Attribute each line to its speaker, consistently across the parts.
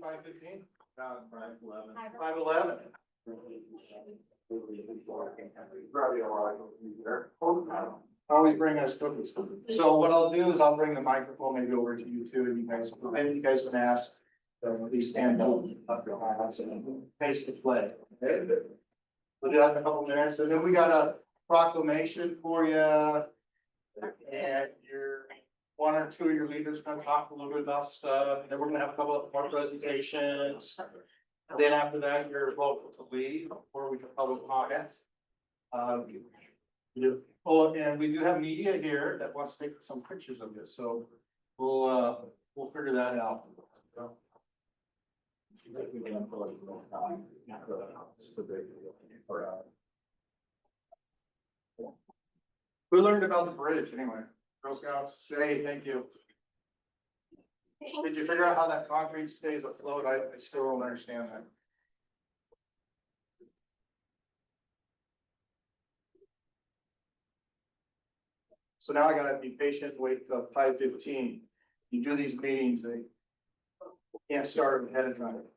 Speaker 1: 5:15?
Speaker 2: 5:11.
Speaker 1: 5:11. Always bring us cookies. So what I'll do is I'll bring the microphone maybe over to you too, and you guys, maybe you guys can ask, please stand up, face the flag. Okay? We'll do that in a couple minutes, and then we got a proclamation for you. And one or two of your leaders gonna talk a little bit about stuff, and then we're gonna have a couple of more presentations. And then after that, you're welcome to leave, or we can public comment. Oh, and we do have media here that wants to take some pictures of this, so we'll figure that out. Who learned about the bridge anyway? Girl Scouts, say thank you. Did you figure out how that concrete stays afloat? I still don't understand that. So now I gotta be patient, wait till 5:15. You do these meetings, they can't start ahead of time.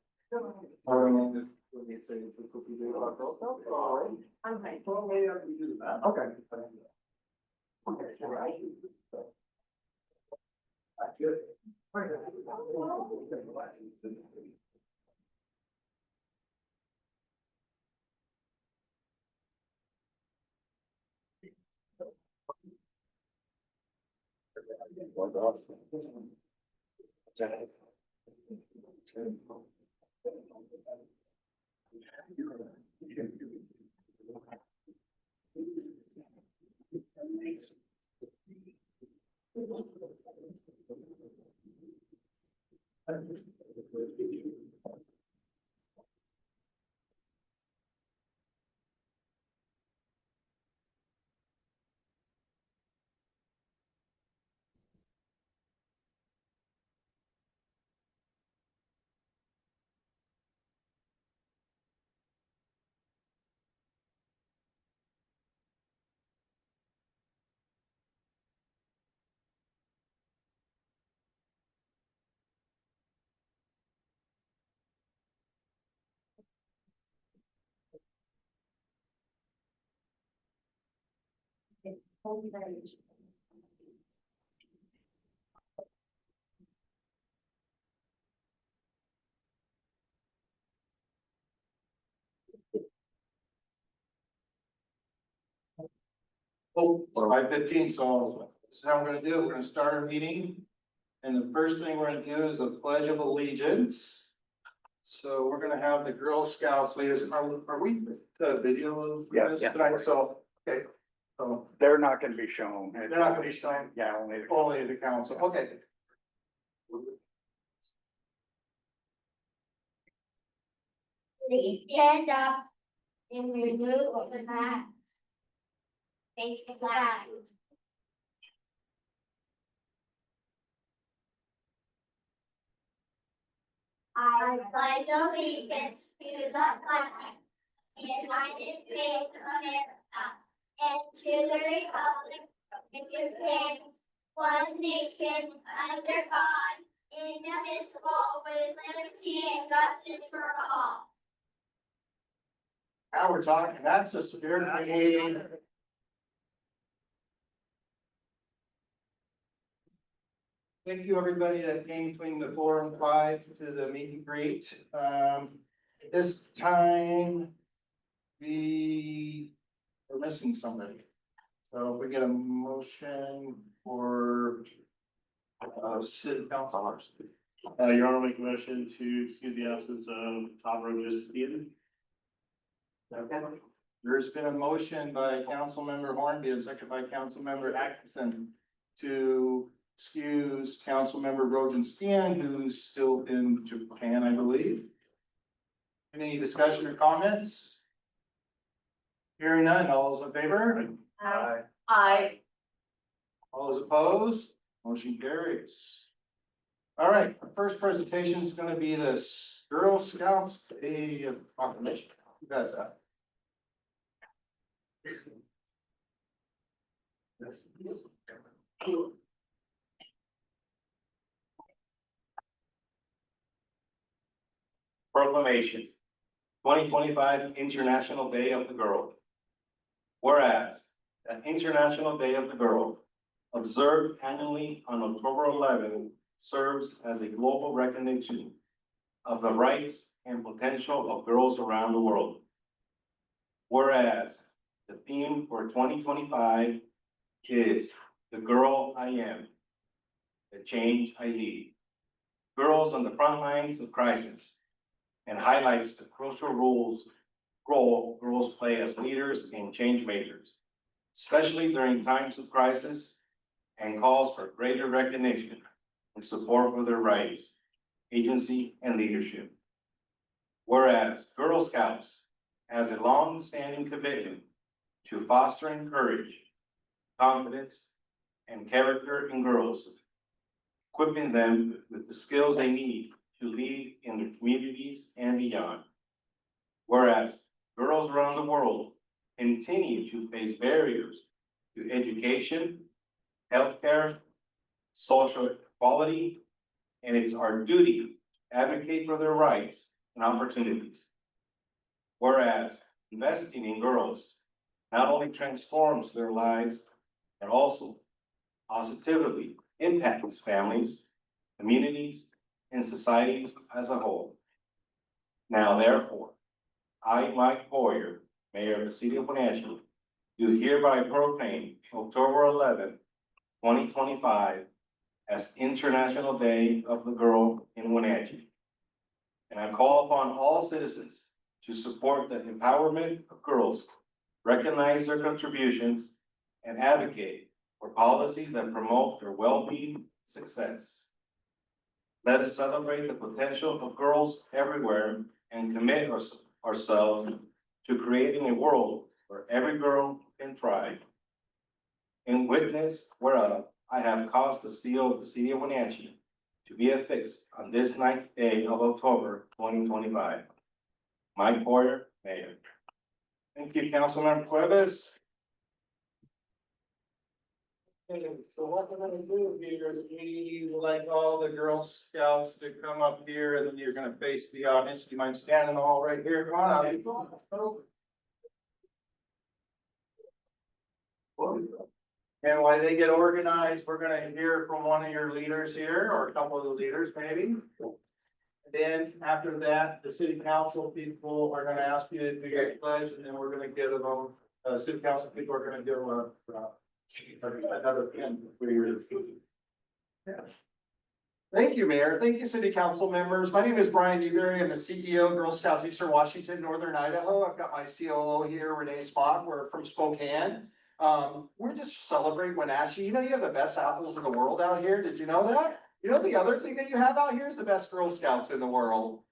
Speaker 3: Thank you very much.
Speaker 1: Oh, it's 5:15, so this is how we're gonna do it. We're gonna start our meeting. And the first thing we're gonna do is a pledge of allegiance. So we're gonna have the Girl Scouts lead us. Are we video?
Speaker 4: Yes.
Speaker 1: Tonight, so, okay, so
Speaker 4: They're not gonna be shown.
Speaker 1: they're not gonna be shown,
Speaker 4: Yeah, only.
Speaker 1: only the council, okay.
Speaker 3: Please stand up and remove the hats. Face the flag. I pledge allegiance to the flag, United States of America, and to the republic which stands one nation under God, indivisible, with liberty and justice for all.
Speaker 1: Now we're talking, that's a spirit meeting. Thank you, everybody that came between the 4 and 5 to the meet and greet. At this time, we're missing somebody. So if we get a motion for city councilors.
Speaker 5: Your Honor, make a motion to excuse the absence of Tom Rojas Ian.
Speaker 1: There's been a motion by Councilmember Hornby and second by Councilmember Atkinson to excuse Councilmember Rosenstein, who's still in Japan, I believe. Any discussion or comments? Hearing none, all those in favor?
Speaker 3: Aye.
Speaker 1: All those opposed? Motion carries. All right, our first presentation is gonna be this Girl Scouts Day of Proclamation. Who does that?
Speaker 2: Proclamation, 2025 International Day of the Girl. Whereas, the International Day of the Girl, observed annually on October 11th, serves as a global recognition of the rights and potential of girls around the world. Whereas, the theme for 2025 is The Girl I Am, the Change I Lead. Girls on the front lines of crisis, and highlights the crucial role girls play as leaders and change makers, especially during times of crisis, and calls for greater recognition and support for their rights, agency, and leadership. Whereas Girl Scouts has a long-standing commitment to foster and encourage confidence and character in girls, equipping them with the skills they need to lead in their communities and beyond. Whereas girls around the world continue to face barriers to education, healthcare, social equality, and it's our duty to advocate for their rights and opportunities. Whereas investing in girls not only transforms their lives, but also positively impacts families, communities, and societies as a whole. Now therefore, I, Mike Boyer, Mayor of the City of Wenatchee, do hereby proclaim October 11th, 2025 as International Day of the Girl in Wenatchee. And I call upon all citizens to support the empowerment of girls, recognize their contributions, and advocate for policies that promote their well-being success. Let us celebrate the potential of girls everywhere and commit ourselves to creating a world where every girl can thrive. In witness whereof, I have caused the seal of the City of Wenatchee to be affixed on this 9th day of October, 2025. Mike Boyer, Mayor.
Speaker 1: Thank you, Councilmember Cuevas. Okay, so what we're gonna do here is we would like all the Girl Scouts to come up here, and then you're gonna face the audience. Do you mind standing all right here? Come on out. And while they get organized, we're gonna hear from one of your leaders here, or a couple of the leaders maybe. Then after that, the city council people are gonna ask you to do your pledge, and then we're gonna give them, city council people are gonna give them another pin for your. Yeah. Thank you, Mayor. Thank you, city council members. My name is Brian Newberry. I'm the CEO of Girl Scouts Eastern Washington, Northern Idaho. I've got my COO here, Renee Spock. We're from Spokane. We're just celebrating Wenatchee. You know, you have the best apples in the world out here. Did you know that? You know, the other thing that you have out here is the best Girl Scouts in the world.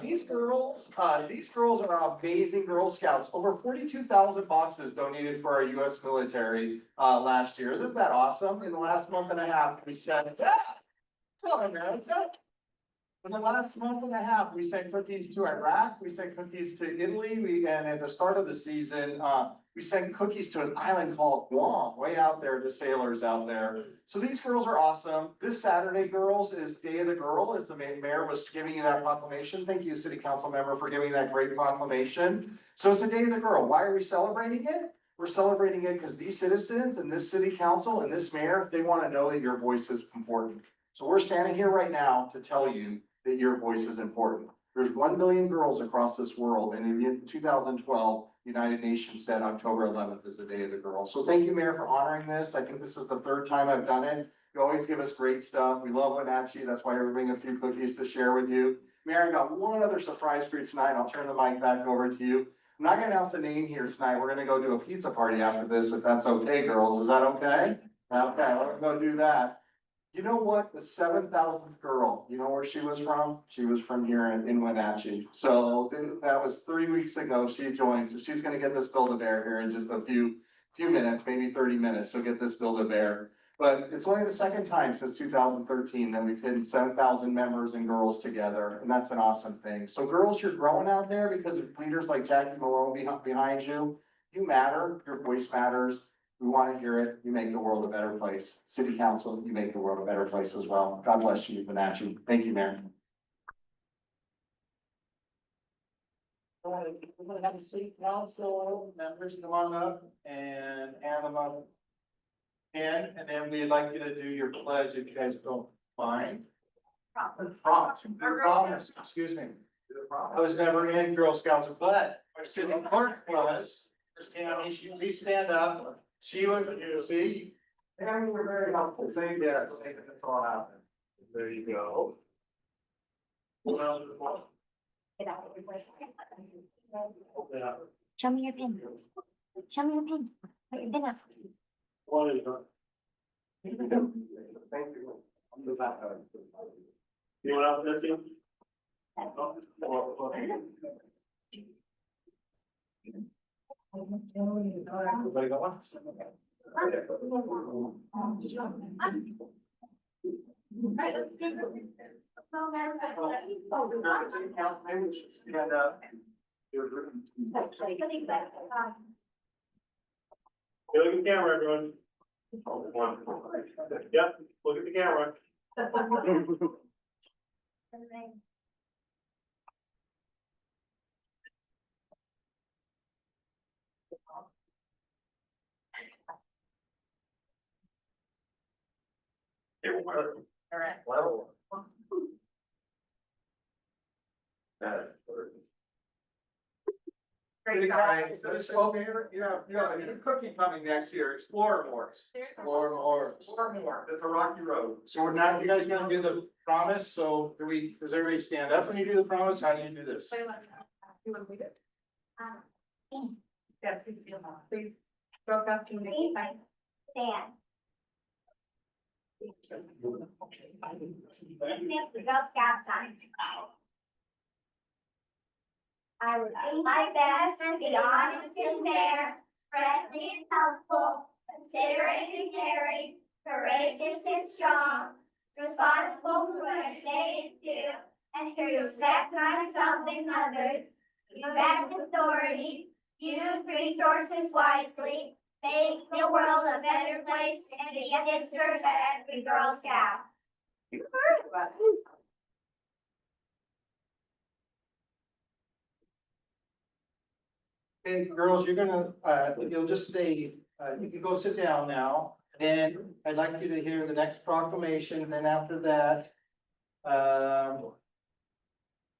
Speaker 1: These girls are amazing Girl Scouts. Over 42,000 boxes donated for our U.S. military, last year. Isn't that awesome? In the last month and a half, we sent, hello, America. In the last month and a half, we sent cookies to Iraq, we sent cookies to Italy, and at the start of the season, we sent cookies to an island called Guam, way out there to sailors out there. So these girls are awesome. This Saturday, girls, is Day of the Girl, as the mayor was giving you that proclamation. Thank you, city council member, for giving that great proclamation. So it's the Day of the Girl. Why are we celebrating it? We're celebrating it because these citizens and this city council and this mayor, they want to know that your voice is important. So we're standing here right now to tell you that your voice is important. There's 1 billion girls across this world, and in 2012, the United Nations said October 11th is the Day of the Girl. So thank you, Mayor, for honoring this. I think this is the 3rd time I've done it. You always give us great stuff. We love Wenatchee. That's why we're bringing a few cookies to share with you. Mayor, I got one other surprise for you tonight. I'll turn the mic back over to you. I'm not gonna announce a name here tonight. We're gonna go do a pizza party after this, if that's okay, girls. Is that okay? Okay, we're gonna go do that. You know what? The 7,000th girl, you know where she was from? She was from here in Wenatchee. So that was 3 weeks ago she joined. So she's gonna get this Build-A-Bear here in just a few minutes, maybe 30 minutes. She'll get this Build-A-Bear. But it's only the 2nd time since 2013 that we've hit 7,000 members and girls together. And that's an awesome thing. So girls, you're growing out there because of leaders like Jackie Malone behind you. You matter, your voice matters. We want to hear it. You make the world a better place. City Council, you make the world a better place as well. God bless you, Wenatchee. Thank you, Mayor. We're gonna have the city council members come on up and hand them up. And then we'd like you to do your pledge if you guys don't mind. Promise, excuse me. I was never in Girl Scouts, but our city clerk was. First Tammy, she, please stand up. She was, see? And we were very helpful. Thank you. Yes. That's all happened.
Speaker 5: There you go. Well, yeah.
Speaker 3: Show me your pin. Show me your pin. Put your pin up.
Speaker 5: One is done. Thank you. Anyone else there, Tim? Everybody got one?
Speaker 1: Stand up.
Speaker 5: Look at the camera, everyone. Yep, look at the camera.
Speaker 3: All right.
Speaker 5: Well.
Speaker 3: Great job.
Speaker 1: Right, so this over here,
Speaker 4: There's a cookie coming next year, explore more.
Speaker 1: or more.
Speaker 4: Explore more, it's a rocky road.
Speaker 1: So we're not, you guys gonna do the promise, so do we, does everybody stand up when you do the promise? How do you do this?
Speaker 6: You want to read it?
Speaker 3: Um,
Speaker 6: Yes, please do. Please. Girl Scouts team,
Speaker 3: Please.
Speaker 6: next time.
Speaker 3: Stand. Lift the Girl Scout sign. I will do my best and be honest and fair, friendly and helpful, considerate and caring, courageous and strong, responsible for what I say and do, and to respect myself and others, respect authority, use resources wisely, make the world a better place, and be a good spirit to every Girl Scout.
Speaker 1: Okay, girls, you're gonna, if you'll just stay, you can go sit down now. Then I'd like you to hear the next proclamation, then after that,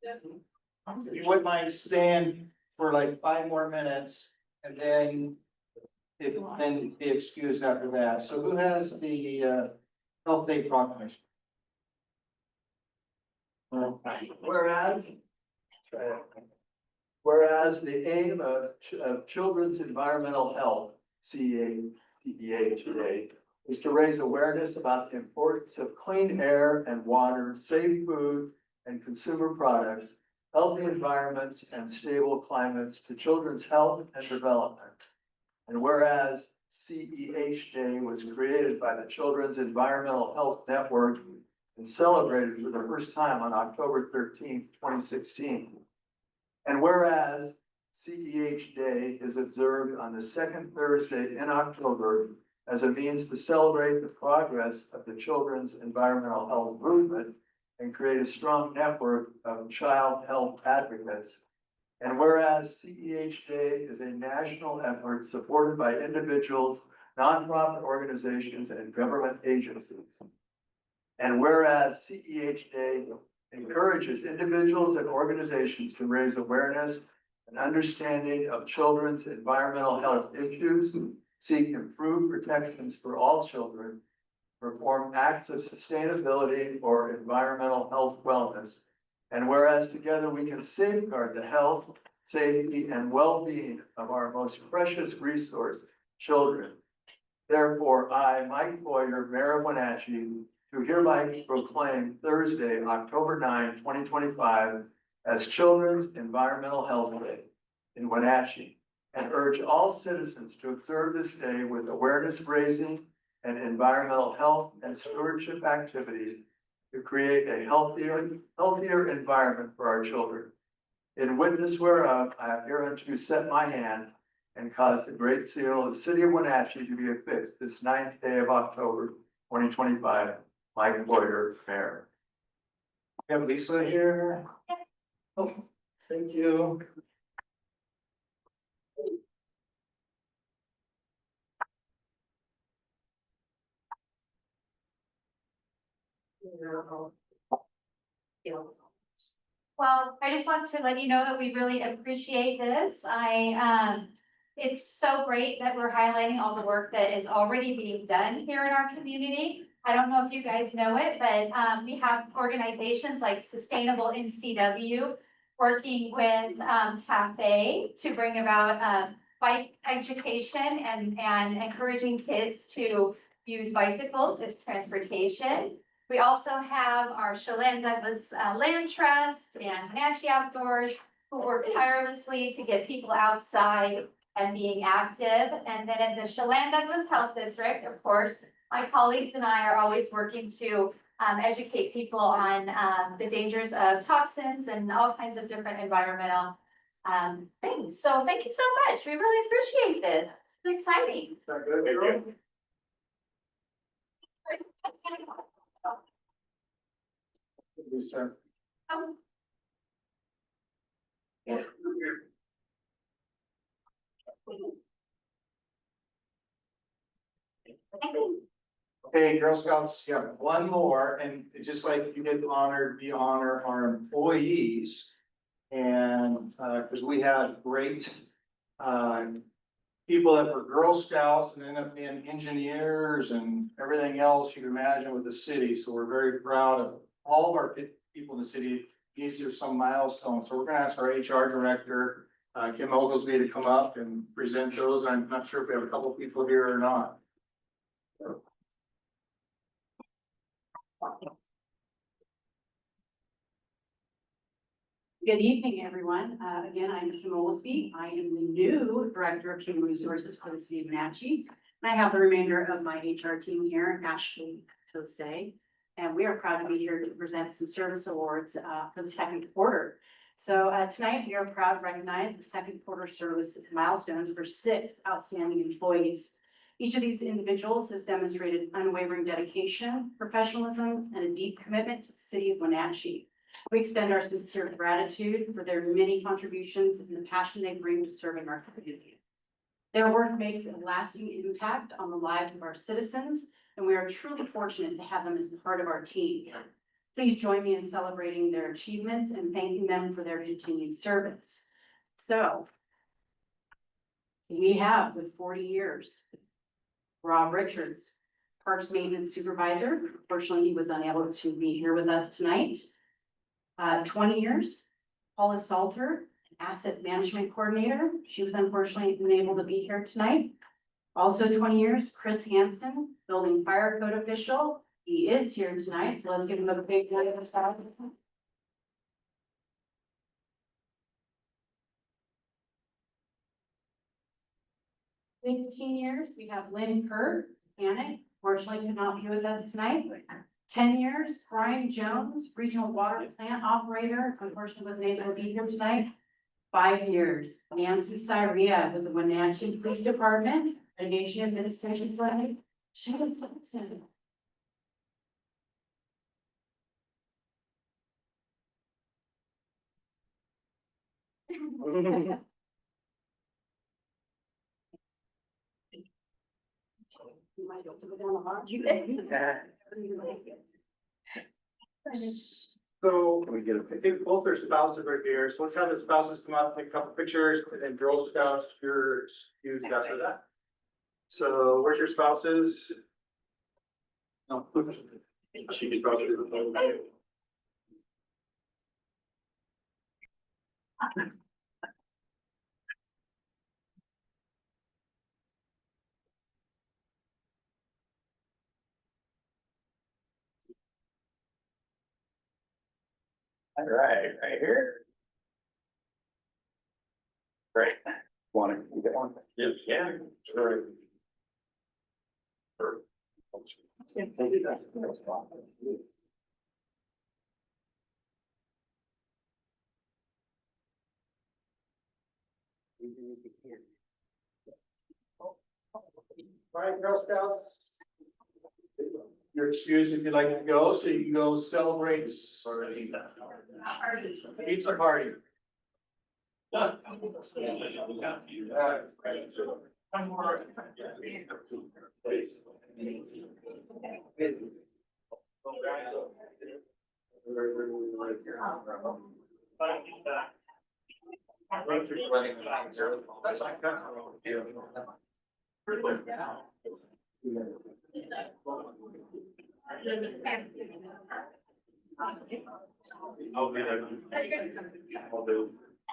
Speaker 1: if you wouldn't mind staying for like 5 more minutes, and then then be excused after that. So who has the Health Day proclamation?
Speaker 7: Whereas the aim of children's environmental health, CEH today, is to raise awareness about the importance of clean air and water, safe food and consumer products, healthy environments and stable climates to children's health and development. And whereas CEH Day was created by the Children's Environmental Health Network and celebrated for the first time on October 13th, 2016. And whereas CEH Day is observed on the second Thursday in October as a means to celebrate the progress of the children's environmental health movement and create a strong network of child health advocates. And whereas CEH Day is a national effort supported by individuals, nonprofit organizations, and government agencies. And whereas CEH Day encourages individuals and organizations to raise awareness and understanding of children's environmental health issues, seek improved protections for all children, perform acts of sustainability or environmental health wellness. And whereas together we can safeguard the health, safety, and well-being of our most precious resource, children. Therefore, I, Mike Boyer, Mayor of Wenatchee, do hereby proclaim Thursday, October 9, 2025, as Children's Environmental Health Day in Wenatchee, and urge all citizens to observe this day with awareness raising and environmental health and stewardship activities to create a healthier environment for our children. In witness whereof, I have hereunto set my hand and caused the great seal of the city of Wenatchee to be affixed this 9th day of October, 2025. Mike Boyer, Mayor.
Speaker 1: We have Lisa here. Oh, thank you.
Speaker 8: Well, I just want to let you know that we really appreciate this. It's so great that we're highlighting all the work that is already being done here in our community. I don't know if you guys know it, but, we have organizations like Sustainable NCW working with, Cafe to bring about, bike education and encouraging kids to use bicycles as transportation. We also have our Chelan Douglas Land Trust and Wenatchee Outdoors who work tirelessly to get people outside and being active. And then in the Chelan Douglas Health District, of course, my colleagues and I are always working to educate people on the dangers of toxins and all kinds of different environmental things. So thank you so much. We really appreciate this. It's exciting.
Speaker 1: Lisa.
Speaker 8: Um,
Speaker 1: Okay, Girl Scouts, yeah, one more, and just like you did honored, we honor our employees. And, cause we had great, people that were Girl Scouts and ended up being engineers and everything else you can imagine with the city. So we're very proud of all of our people in the city. These are some milestones. So we're gonna ask our HR director, Kim Oglesby, to come up and present those. I'm not sure if we have a couple people here or not.
Speaker 9: Good evening, everyone. Again, I'm Kim Oglesby. I am the new Director of Human Resources for the City of Wenatchee. And I have the remainder of my HR team here, Ashley Tosay. And we are proud to be here to present some service awards for the second quarter. So tonight, we are proud to recognize the second quarter service milestones for 6 outstanding employees. Each of these individuals has demonstrated unwavering dedication, professionalism, and a deep commitment to the City of Wenatchee. We extend our sincere gratitude for their many contributions and the passion they bring to serving our community. Their work makes a lasting impact on the lives of our citizens, and we are truly fortunate to have them as part of our team. Please join me in celebrating their achievements and thanking them for their continued service. So, we have, with 40 years, Rob Richards, Parks Maintenance Supervisor. Unfortunately, he was unable to be here with us tonight. 20 years, Paula Salter, Asset Management Coordinator. She was unfortunately unable to be here tonight. Also 20 years, Chris Hansen, Building Fire Code Official. He is here tonight, so let's give him a big round of applause. 15 years, we have Lynn Kerr, mechanic, fortunately could not be with us tonight. 10 years, Brian Jones, Regional Water Plant Operator, unfortunately wasn't able to be here tonight. 5 years, Nancy Syria with the Wenatchee Police Department, Litigation Administration Planning. She was 10. You might have to go down the hard.
Speaker 4: So, I think both their spouses are here, so let's have the spouses come up, take a couple pictures, and then Girl Scouts, you're excused after that. So, where's your spouses? No. She could probably. All right, right here. Great. Want to, you get one? Yes, yeah. Sure. Sure.
Speaker 1: All right, Girl Scouts. You're excused if you'd like to go, so you can go celebrate pizza party.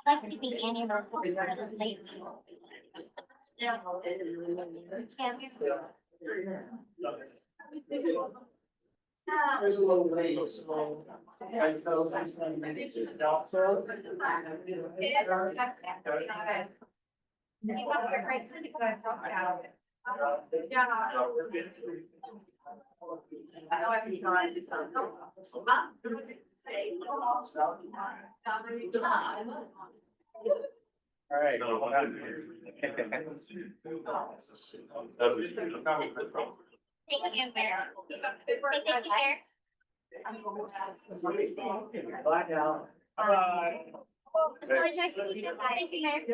Speaker 3: I'd like to be Annie Roll.
Speaker 1: There's a little late, so I tell them 20 minutes to the doctor.
Speaker 4: All right.
Speaker 3: Thank you, Mayor. Thank you, Mayor.
Speaker 7: Bye now.
Speaker 3: It's really nice to meet you. Thank you, Mayor.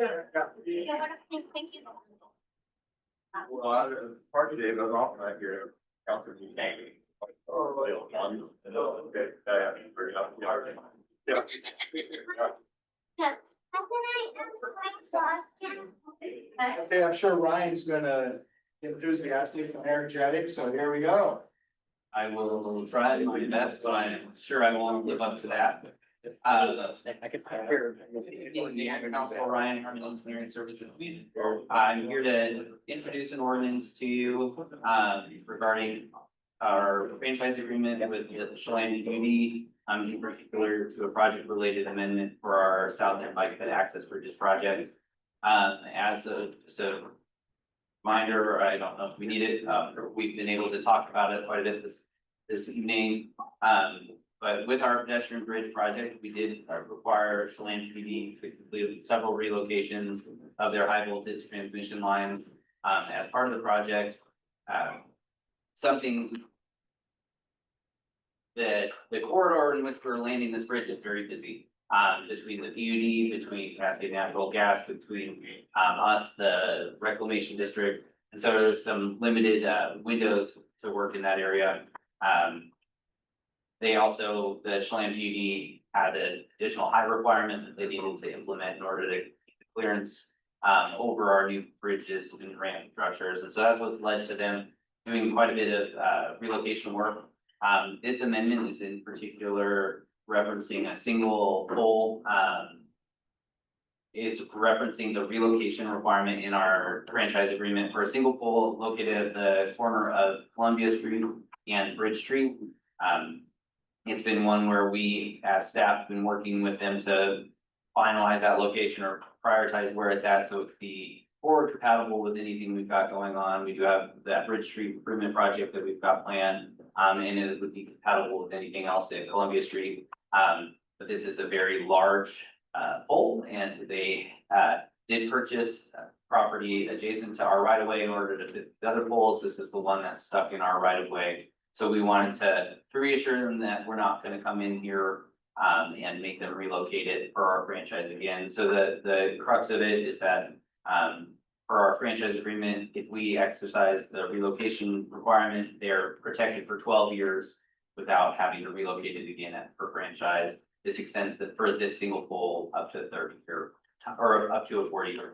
Speaker 3: Thank you.
Speaker 10: Well, part of it was off right here. Counselor King. Yeah.
Speaker 1: Okay, I'm sure Ryan's gonna get enthusiastic and energetic, so here we go.
Speaker 11: I will try my best, but I'm sure I won't live up to that. I could hear. The Ag Council, Ryan, Harmon Engineering Services. I'm here to introduce an ordinance to you, regarding our franchise agreement with the Chelan Community, in particular to a project related amendment for our South End Bike Ped Access Bridges project. As just a reminder, I don't know if we need it, we've been able to talk about it quite a bit this evening. But with our pedestrian bridge project, we did require Chelan PD to complete several relocations of their high voltage transmission lines as part of the project. Something that the corridor in which we're landing this bridge is very busy. Between the PUD, between Cascade Natural Gas, between us, the reclamation district. And so there's some limited windows to work in that area. They also, the Chelan PUD had an additional height requirement that they needed to implement in order to get the clearance over our new bridges and ramp structures. And so that's what's led to them doing quite a bit of relocation work. This amendment is in particular referencing a single pole, is referencing the relocation requirement in our franchise agreement for a single pole located at the corner of Columbia Street and Bridge Street. It's been one where we, as staff, have been working with them to finalize that location or prioritize where it's at, so it can be forward compatible with anything we've got going on. We do have that Bridge Street improvement project that we've got planned, and it would be compatible with anything else at Columbia Street. But this is a very large pole, and they did purchase property adjacent to our right of way in order to fit the other poles. This is the one that's stuck in our right of way. So we wanted to reassure them that we're not gonna come in here and make them relocate it for our franchise again. So the crux of it is that for our franchise agreement, if we exercise the relocation requirement, they're protected for 12 years without having to relocate it again per franchise. This extends for this single pole up to 30 year or up to a 40-year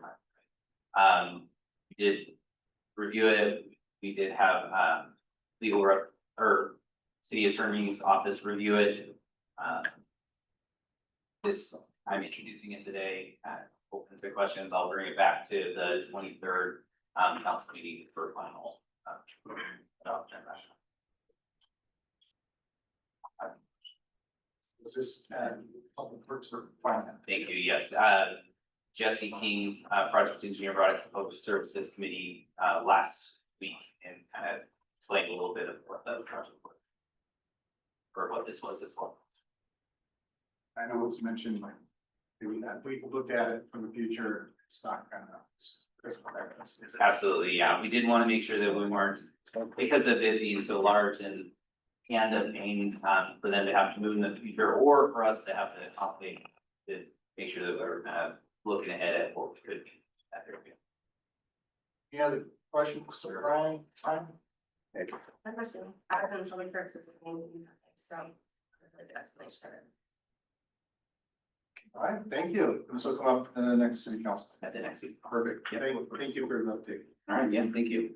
Speaker 11: time. We did review it. We did have legal rep or city attorney's office review it. I'm introducing it today. Open to questions. I'll bring it back to the 23rd council meeting for final adoption.
Speaker 1: Is this public works or finance?
Speaker 11: Thank you. Yes. Jesse King, project engineer, brought it to public services committee last week and kind of explained a little bit of what the project was or what this was as well.
Speaker 1: I know it was mentioned, like, maybe that we looked at it for the future, it's not kind of.
Speaker 11: Absolutely, yeah. We did want to make sure that we weren't, because of it being so large and a pain for them to have to move in the future, or for us to have to accommodate to make sure that we're looking ahead at what we could be at there.
Speaker 1: Any other questions, Ryan? Time?
Speaker 6: My question, I was in public services, so. The explanation of it.
Speaker 1: All right, thank you. This will come up in the next city council.
Speaker 11: At the next seat.
Speaker 1: Perfect.
Speaker 11: Yeah.
Speaker 1: Thank you for the update.
Speaker 11: All right, yeah, thank you.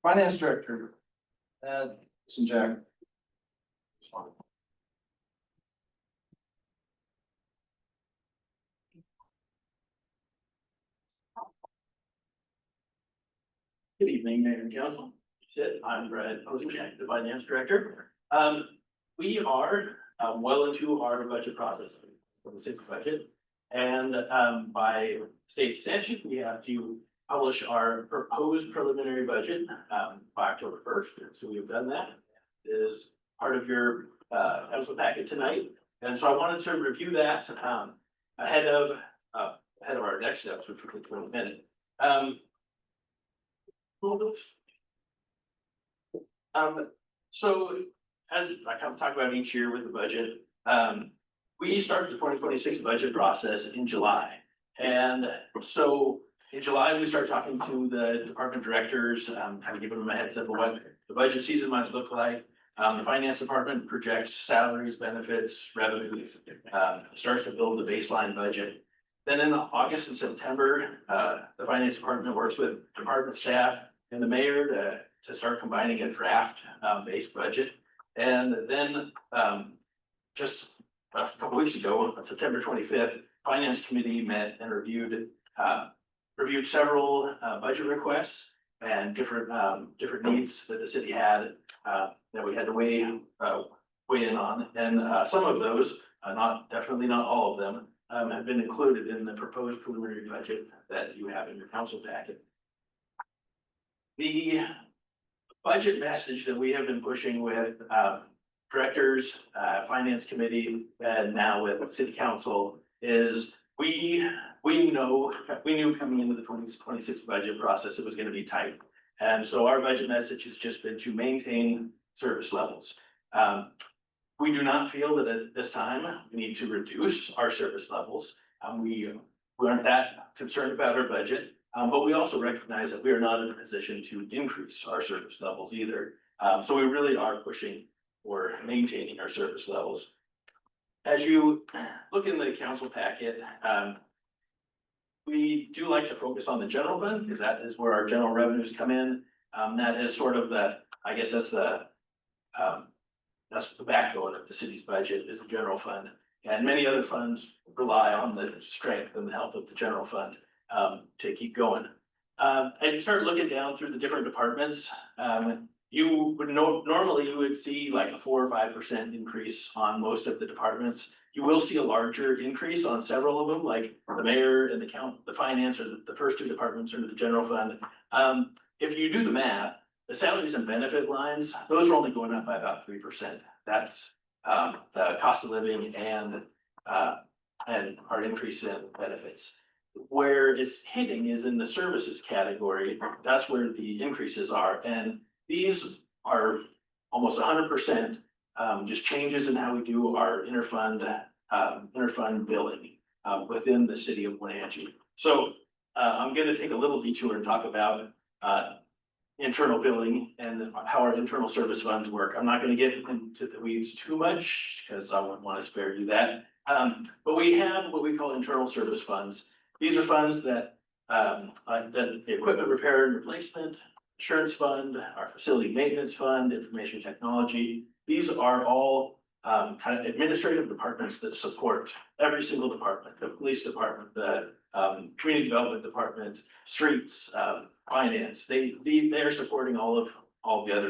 Speaker 1: Finance director. Jack.
Speaker 12: Good evening, Mayor and Council. I'm Brad Osenjack, the Finance Director. We are well into our budget process for the sixth budget. And by state statute, we have to publish our proposed preliminary budget by October 1st. So we've done that. It is part of your council packet tonight. And so I wanted to review that ahead of our next steps, which will take 20 minutes. So as I kind of talk about each year with the budget, we start the 2026 budget process in July. And so in July, we start talking to the department directors, kind of giving them a heads up of what the budget season might look like. The finance department projects salaries, benefits, revenues, starts to build the baseline budget. Then in August and September, the finance department works with department staff and the mayor to start combining a draft based budget. And then just a couple weeks ago, on September 25th, finance committee met and reviewed several budget requests and different needs that the city had that we had to weigh in on. And some of those, definitely not all of them, have been included in the proposed preliminary budget that you have in your council packet. The budget message that we have been pushing with directors, finance committee, and now with city council is we knew coming into the 2026 budget process, it was going to be tight. And so our budget message has just been to maintain service levels. We do not feel that at this time we need to reduce our service levels. We aren't that concerned about our budget, but we also recognize that we are not in a position to increase our service levels either. So we really are pushing for maintaining our service levels. As you look in the council packet, we do like to focus on the general fund because that is where our general revenues come in. That is sort of that's the backbone of the city's budget is the general fund. And many other funds rely on the strength and the health of the general fund to keep going. As you start looking down through the different departments, you would normally you would see like a 4 or 5% increase on most of the departments. You will see a larger increase on several of them, like the mayor and the finance, or the first two departments under the general fund. If you do the math, the salaries and benefit lines, those are only going up by about 3%. That's the cost of living and our increase in benefits. Where it's hitting is in the services category. That's where the increases are. And these are almost 100% just changes in how we do our interfund billing within the city of Wenatchee. So I'm going to take a little detour and talk about internal billing and how our internal service funds work. I'm not going to get into the weeds too much because I wouldn't want to spare you that. But we have what we call internal service funds. These are funds that the equipment repair and replacement, insurance fund, our facility maintenance fund, information technology. These are all kind of administrative departments that support every single department, the police department, the community development department, streets, finance. They are supporting all of the other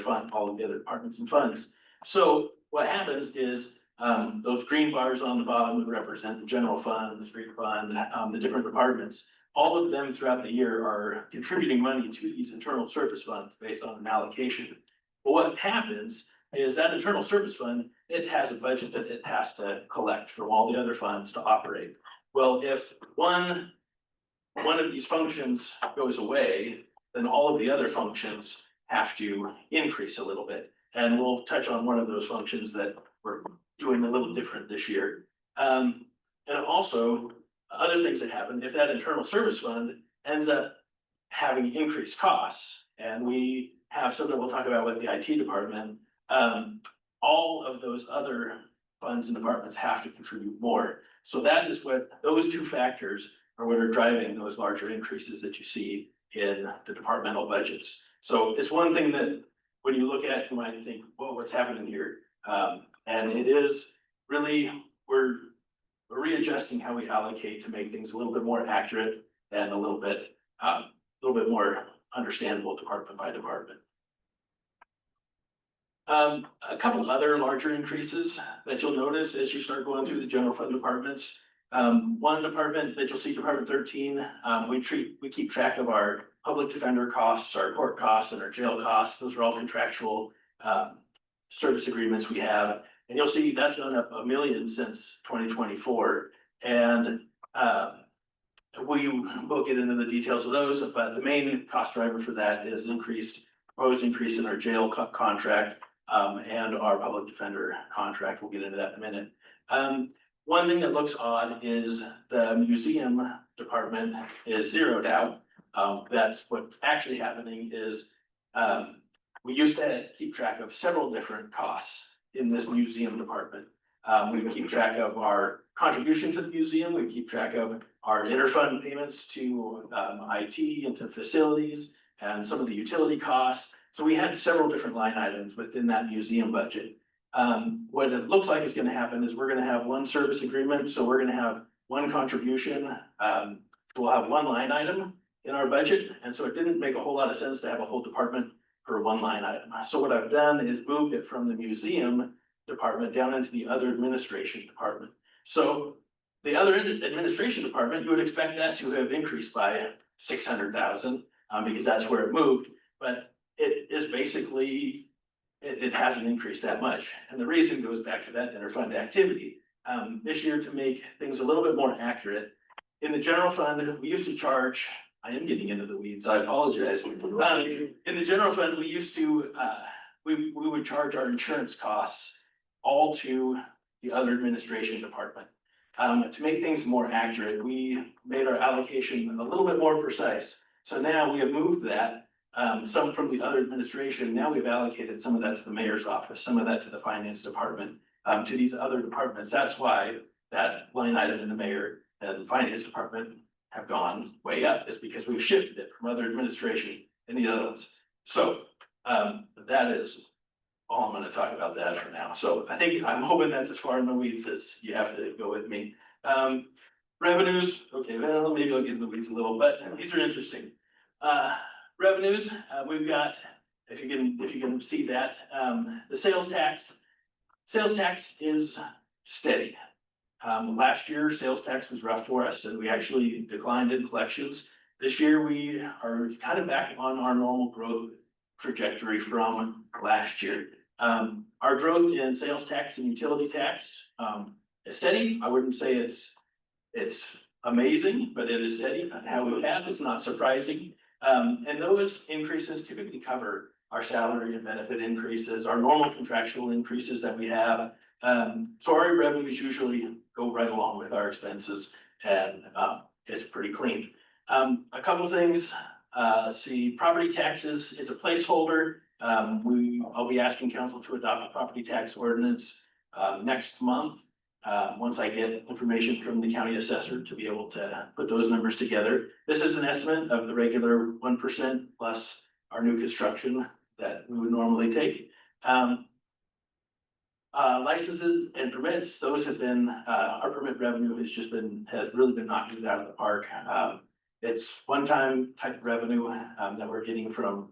Speaker 12: departments and funds. So what happens is those green bars on the bottom would represent the general fund, the street fund, the different departments. All of them throughout the year are contributing money to these internal service funds based on an allocation. But what happens is that internal service fund, it has a budget that it has to collect from all the other funds to operate. Well, if one of these functions goes away, then all of the other functions have to increase a little bit. And we'll touch on one of those functions that we're doing a little different this year. And also other things that happen, if that internal service fund ends up having increased costs, and we have something we'll talk about with the IT department. All of those other funds and departments have to contribute more. So that is what, those two factors are what are driving those larger increases that you see in the departmental budgets. So it's one thing that when you look at, you might think, whoa, what's happening here? And it is really, we're readjusting how we allocate to make things a little bit more accurate and a little bit more understandable department by department. A couple of other larger increases that you'll notice as you start going through the general fund departments. One department that you'll see, Department 13, we keep track of our public defender costs, our court costs, and our jail costs. Those are all contractual service agreements we have. And you'll see that's gone up $1 million since 2024. And we will get into the details of those, but the main cost driver for that is proposed increase in our jail contract and our public defender contract. We'll get into that in a minute. One thing that looks odd is the museum department is zeroed out. That's what's actually happening is we used to keep track of several different costs in this museum department. We would keep track of our contribution to the museum. We keep track of our interfund payments to IT and to facilities and some of the utility costs. So we had several different line items within that museum budget. What it looks like is going to happen is we're going to have one service agreement. So we're going to have one contribution. We'll have one line item in our budget. And so it didn't make a whole lot of sense to have a whole department for one line item. So what I've done is moved it from the museum department down into the other administration department. So the other administration department, you would expect that to have increased by 600,000 because that's where it moved, but it is basically, it hasn't increased that much. And the reason goes back to that interfund activity. This year, to make things a little bit more accurate, in the general fund, we used to charge, I am getting into the weeds, I apologize. In the general fund, we used to, we would charge our insurance costs all to the other administration department. To make things more accurate, we made our allocation a little bit more precise. So now we have moved that, some from the other administration. Now we've allocated some of that to the mayor's office, some of that to the finance department, to these other departments. That's why that line item in the mayor and the finance department have gone way up, is because we've shifted it from other administration and the other ones. So that is all I'm going to talk about that for now. So I'm hoping that's as far in the weeds as you have to go with me. Revenues, okay, well, maybe I'll get in the weeds a little, but these are interesting. Revenues, we've got, if you can see that, the sales tax is steady. Last year, sales tax was rough for us, and we actually declined in collections. This year, we are kind of back on our normal growth trajectory from last year. Our growth in sales tax and utility tax is steady. I wouldn't say it's amazing, but it is steady. How we had, it's not surprising. And those increases typically cover our salary and benefit increases, our normal contractual increases that we have. So our revenues usually go right along with our expenses, and it's pretty clean. A couple of things, see, property taxes is a placeholder. I'll be asking council to adopt a property tax ordinance next month. Once I get information from the county assessor to be able to put those numbers together. This is an estimate of the regular 1% plus our new construction that we would normally take. Licenses and permits, those have been, our permit revenue has really been knocking it out of the park. It's one-time type of revenue that we're getting from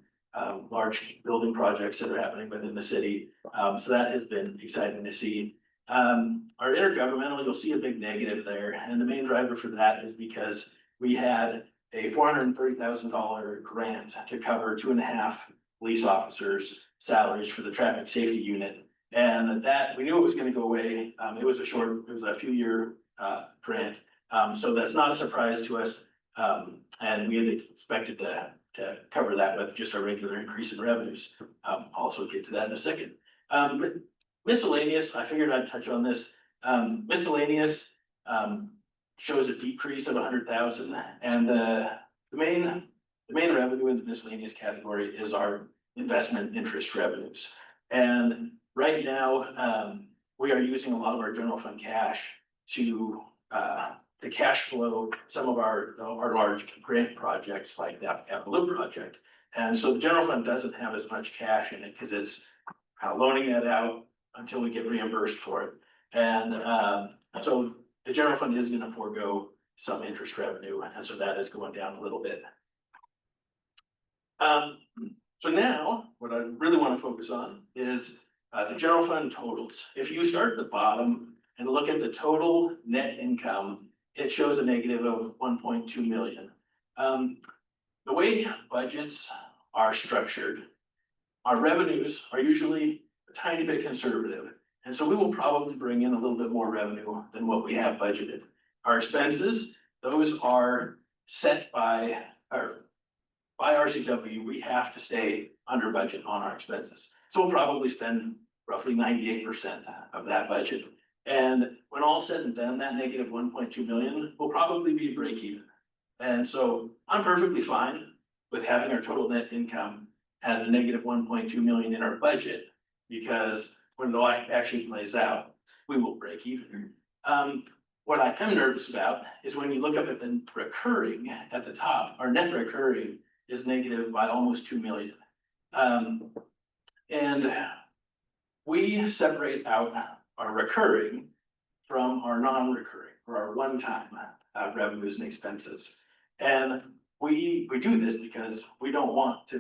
Speaker 12: large building projects that are happening within the city. So that has been exciting to see. Our intergovernmental, you'll see a big negative there. And the main driver for that is because we had a $430,000 grant to cover 2.5 police officers' salaries for the traffic safety unit. And that, we knew it was going to go away. It was a few year grant. So that's not a surprise to us. And we had expected to cover that with just a regular increase in revenues. Also get to that in a second. Miscellaneous, I figured I'd touch on this. Miscellaneous shows a decrease of 100,000, and the main the main revenue in the miscellaneous category is our investment interest revenues. And right now, we are using a lot of our general fund cash to cash flow some of our large grant projects like that Blue project. And so the general fund doesn't have as much cash in it because it's loaning that out until we get reimbursed for it. And so the general fund is gonna forego some interest revenue, and so that is going down a little bit. So now, what I really want to focus on is the general fund totals. If you start at the bottom and look at the total net income, it shows a negative of 1.2 million. The way budgets are structured, our revenues are usually a tiny bit conservative. And so we will probably bring in a little bit more revenue than what we have budgeted. Our expenses, those are set by RCW. We have to stay under budget on our expenses. So we'll probably spend roughly 98% of that budget. And when all said and done, that negative 1.2 million will probably be break even. And so I'm perfectly fine with having our total net income at a negative 1.2 million in our budget, because when the light actually plays out, we will break even. What I am nervous about is when you look up at the recurring at the top, our net recurring is negative by almost 2 million. And we separate out our recurring from our non-recurring, or our one-time revenues and expenses. And we do this because we don't want to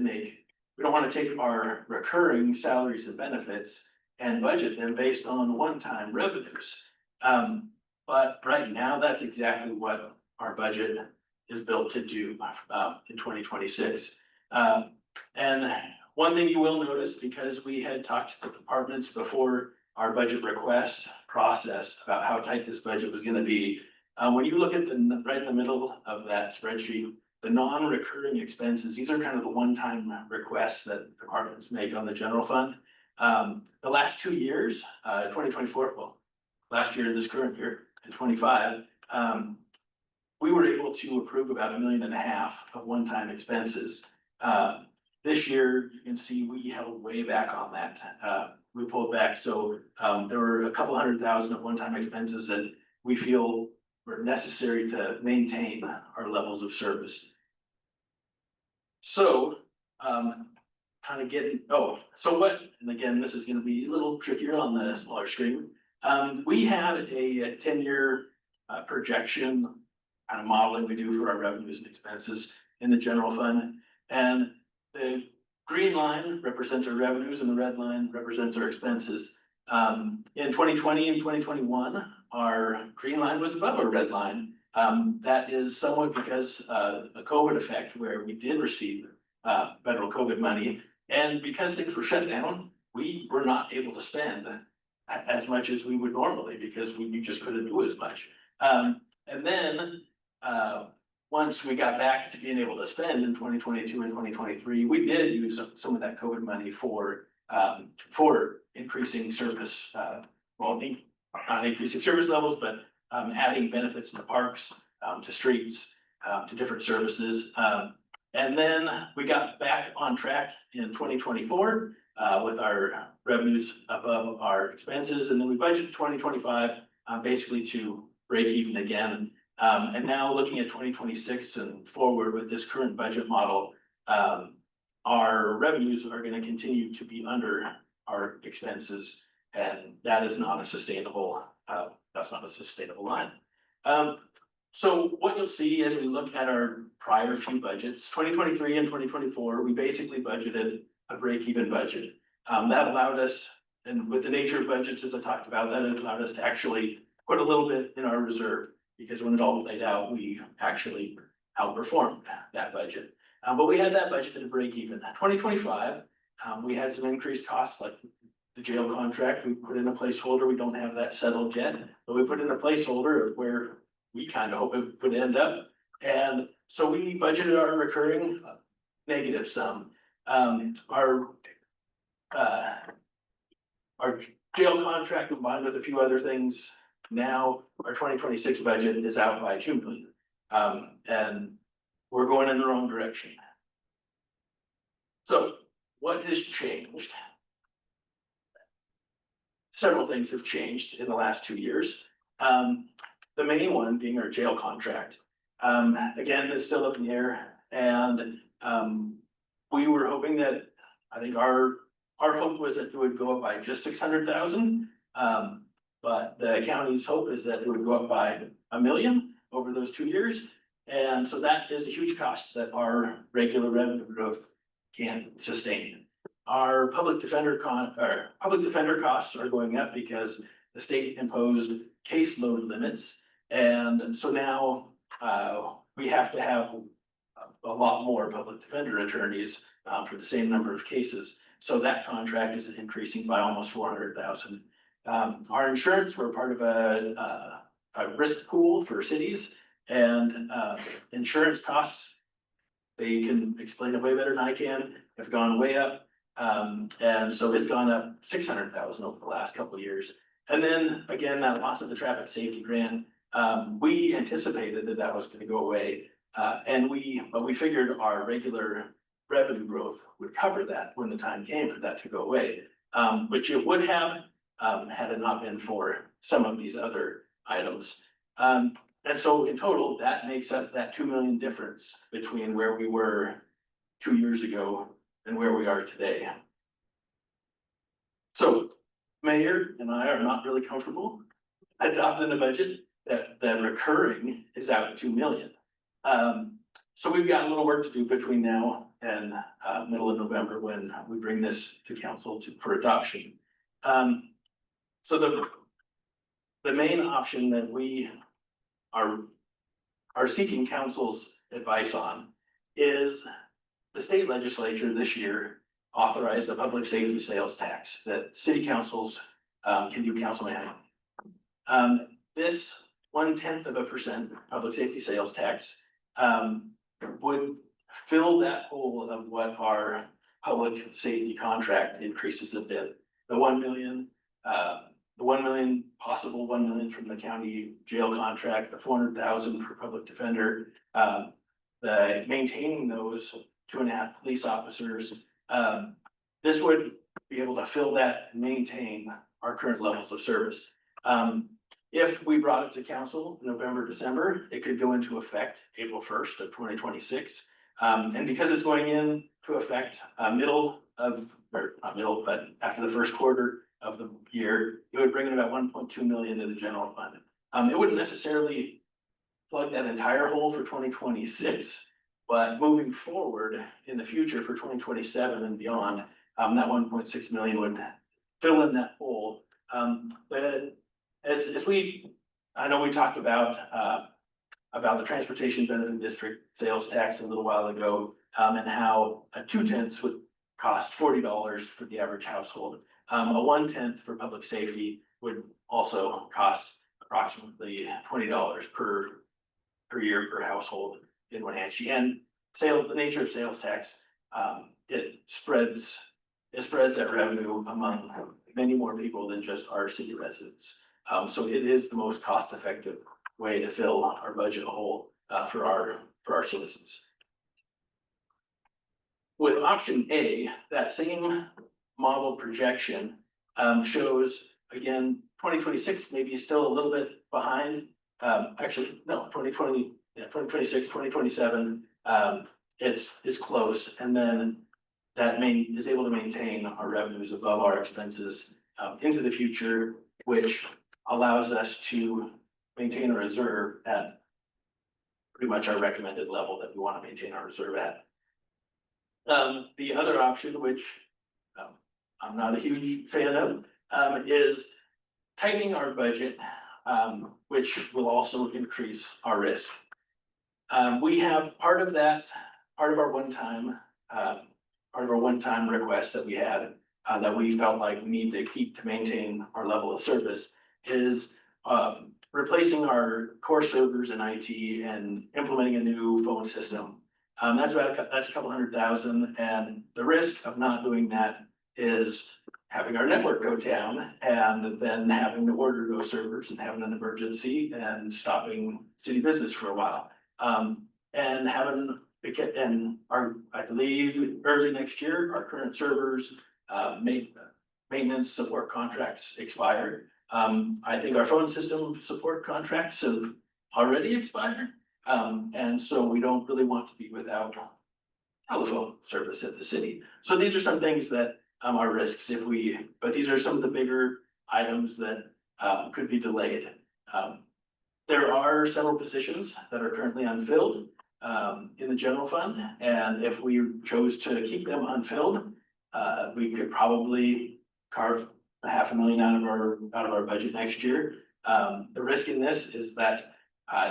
Speaker 12: take our recurring salaries and benefits and budget them based on one-time revenues. But right now, that's exactly what our budget is built to do in 2026. And one thing you will notice, because we had talked to the departments before our budget request process about how tight this budget was going to be, when you look at right in the middle of that spreadsheet, the non-recurring expenses, these are kind of the one-time requests that departments make on the general fund. The last 2 years, 2024, well, last year and this current year, in 25, we were able to approve about $1.5 million of one-time expenses. This year, you can see we held way back on that. We pulled back, so there were a couple $100,000 of one-time expenses that we feel were necessary to maintain our levels of service. So, kind of getting, so what, and again, this is gonna be a little trickier on the smaller screen. We had a 10-year projection kind of modeling we do for our revenues and expenses in the general fund. And the green line represents our revenues and the red line represents our expenses. In 2020 and 2021, our green line was above our red line. That is somewhat because a COVID effect where we did receive federal COVID money. And because things were shut down, we were not able to spend as much as we would normally because you just couldn't do as much. And then once we got back to being able to spend in 2022 and 2023, we did use some of that COVID money for increasing service, well, not increasing service levels, but adding benefits to parks, to streets, to different services. And then we got back on track in 2024 with our revenues above our expenses. And then we budgeted 2025 basically to break even again. And now looking at 2026 and forward with this current budget model, our revenues are going to continue to be under our expenses. And that is not a sustainable, that's not a sustainable line. So what you'll see as we look at our prior few budgets, 2023 and 2024, we basically budgeted a break-even budget. That allowed us, and with the nature of budgets, as I talked about, that allowed us to actually put a little bit in our reserve, because when it all played out, we actually outperformed that budget. But we had that budget to break even. 2025, we had some increased costs like the jail contract. We put in a placeholder. We don't have that settled yet, but we put in a placeholder of where we kind of hope it would end up. And so we budgeted our recurring negative sum. Our jail contract combined with a few other things, now our 2026 budget is out by 2 million. And we're going in the wrong direction. what has changed? Several things have changed in the last 2 years. The main one being our jail contract. Again, it's still up in the air, and we were hoping that, I think our hope was that it would go up by just 600,000. But the county's hope is that it would go up by 1 million over those 2 years. And so that is a huge cost that our regular revenue growth can't sustain. Our public defender costs are going up because the state imposed caseload limits. And so now we have to have a lot more public defender attorneys for the same number of cases. So that contract is increasing by almost 400,000. Our insurance, we're part of a risk pool for cities, and insurance costs, they can explain it way better than I can, have gone way up. And so it's gone up 600,000 over the last couple of years. And then again, that loss of the traffic safety grant, we anticipated that that was going to go away. But we figured our regular revenue growth would cover that when the time came for that to go away, which it would have, had it not been for some of these other items. And so in total, that makes up that 2 million difference between where we were 2 years ago and where we are today. So Mayor and I are not really comfortable adopting a budget that recurring is out at 2 million. So we've got a little work to do between now and middle of November when we bring this to council for adoption. So the main option that we are seeking council's advice on is the state legislature this year authorized a public safety sales tax that city councils can do council management. This 0.1% public safety sales tax would fill that hole of what our public safety contract increases have been. The 1 million, possible 1 million from the county jail contract, the 400,000 for public defender, the maintaining those 2.5 police officers. This would be able to fill that and maintain our current levels of service. If we brought it to council in November, December, it could go into effect April 1st of 2026. And because it's going into effect after the first quarter of the year, it would bring in about 1.2 million to the general fund. It wouldn't necessarily plug that entire hole for 2026, but moving forward in the future for 2027 and beyond, that 1.6 million would fill in that hole. I know we talked about the transportation benefit district sales tax a little while ago, and how a 2/10 would cost $40 for the average household. A 1/10 for public safety would also cost approximately $20 per year per household in Wenatchee. And the nature of sales tax, it spreads that revenue among many more people than just our city residents. So it is the most cost-effective way to fill our budget hole for our citizens. With option A, that same model projection shows, again, 2026 maybe still a little bit behind. Actually, no, 2026, 2027, it's close. And then that is able to maintain our revenues above our expenses into the future, which allows us to maintain a reserve at pretty much our recommended level that we want to maintain our reserve at. The other option, which I'm not a huge fan of, is tightening our budget, which will also increase our risk. We have part of our one-time request that we had, that we felt like we need to keep to maintain our level of service, is replacing our core servers in IT and implementing a new phone system. That's a couple $100,000, and the risk of not doing that is having our network go down and then having to order those servers and having an emergency and stopping city business for a while. And And I believe early next year, our current servers, maintenance support contracts expire. I think our phone system support contracts have already expired. And so we don't really want to be without telephone service at the city. So these are some things that are risks but these are some of the bigger items that could be delayed. There are several positions that are currently unfilled in the general fund, and if we chose to keep them unfilled, we could probably carve $500,000 out of our budget next year. The risk in this is that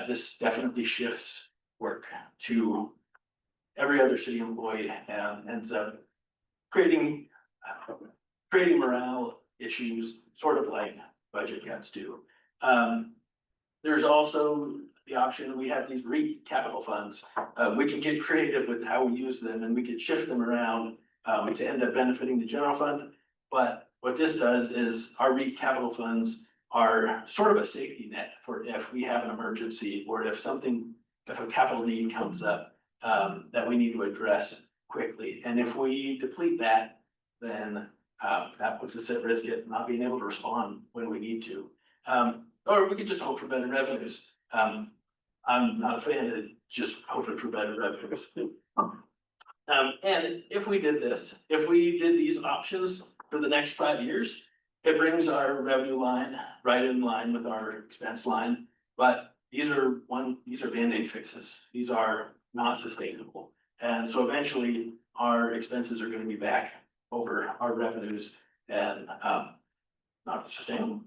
Speaker 12: this definitely shifts work to every other city employee and ends up creating morale issues, sort of like budget cuts do. There's also the option, we have these REIT capital funds. We can get creative with how we use them, and we can shift them around to end up benefiting the general fund. But what this does is our REIT capital funds are sort of a safety net for if we have an emergency, or if a capital need comes up that we need to address quickly. And if we deplete that, then that puts us at risk of not being able to respond when we need to. Or we could just hope for better revenues. I'm not a fan of just hoping for better revenues. And if we did these options for the next 5 years, it brings our revenue line right in line with our expense line. But these are Band-Aid fixes. These are not sustainable. And so eventually our expenses are going to be back over our revenues and not sustainable.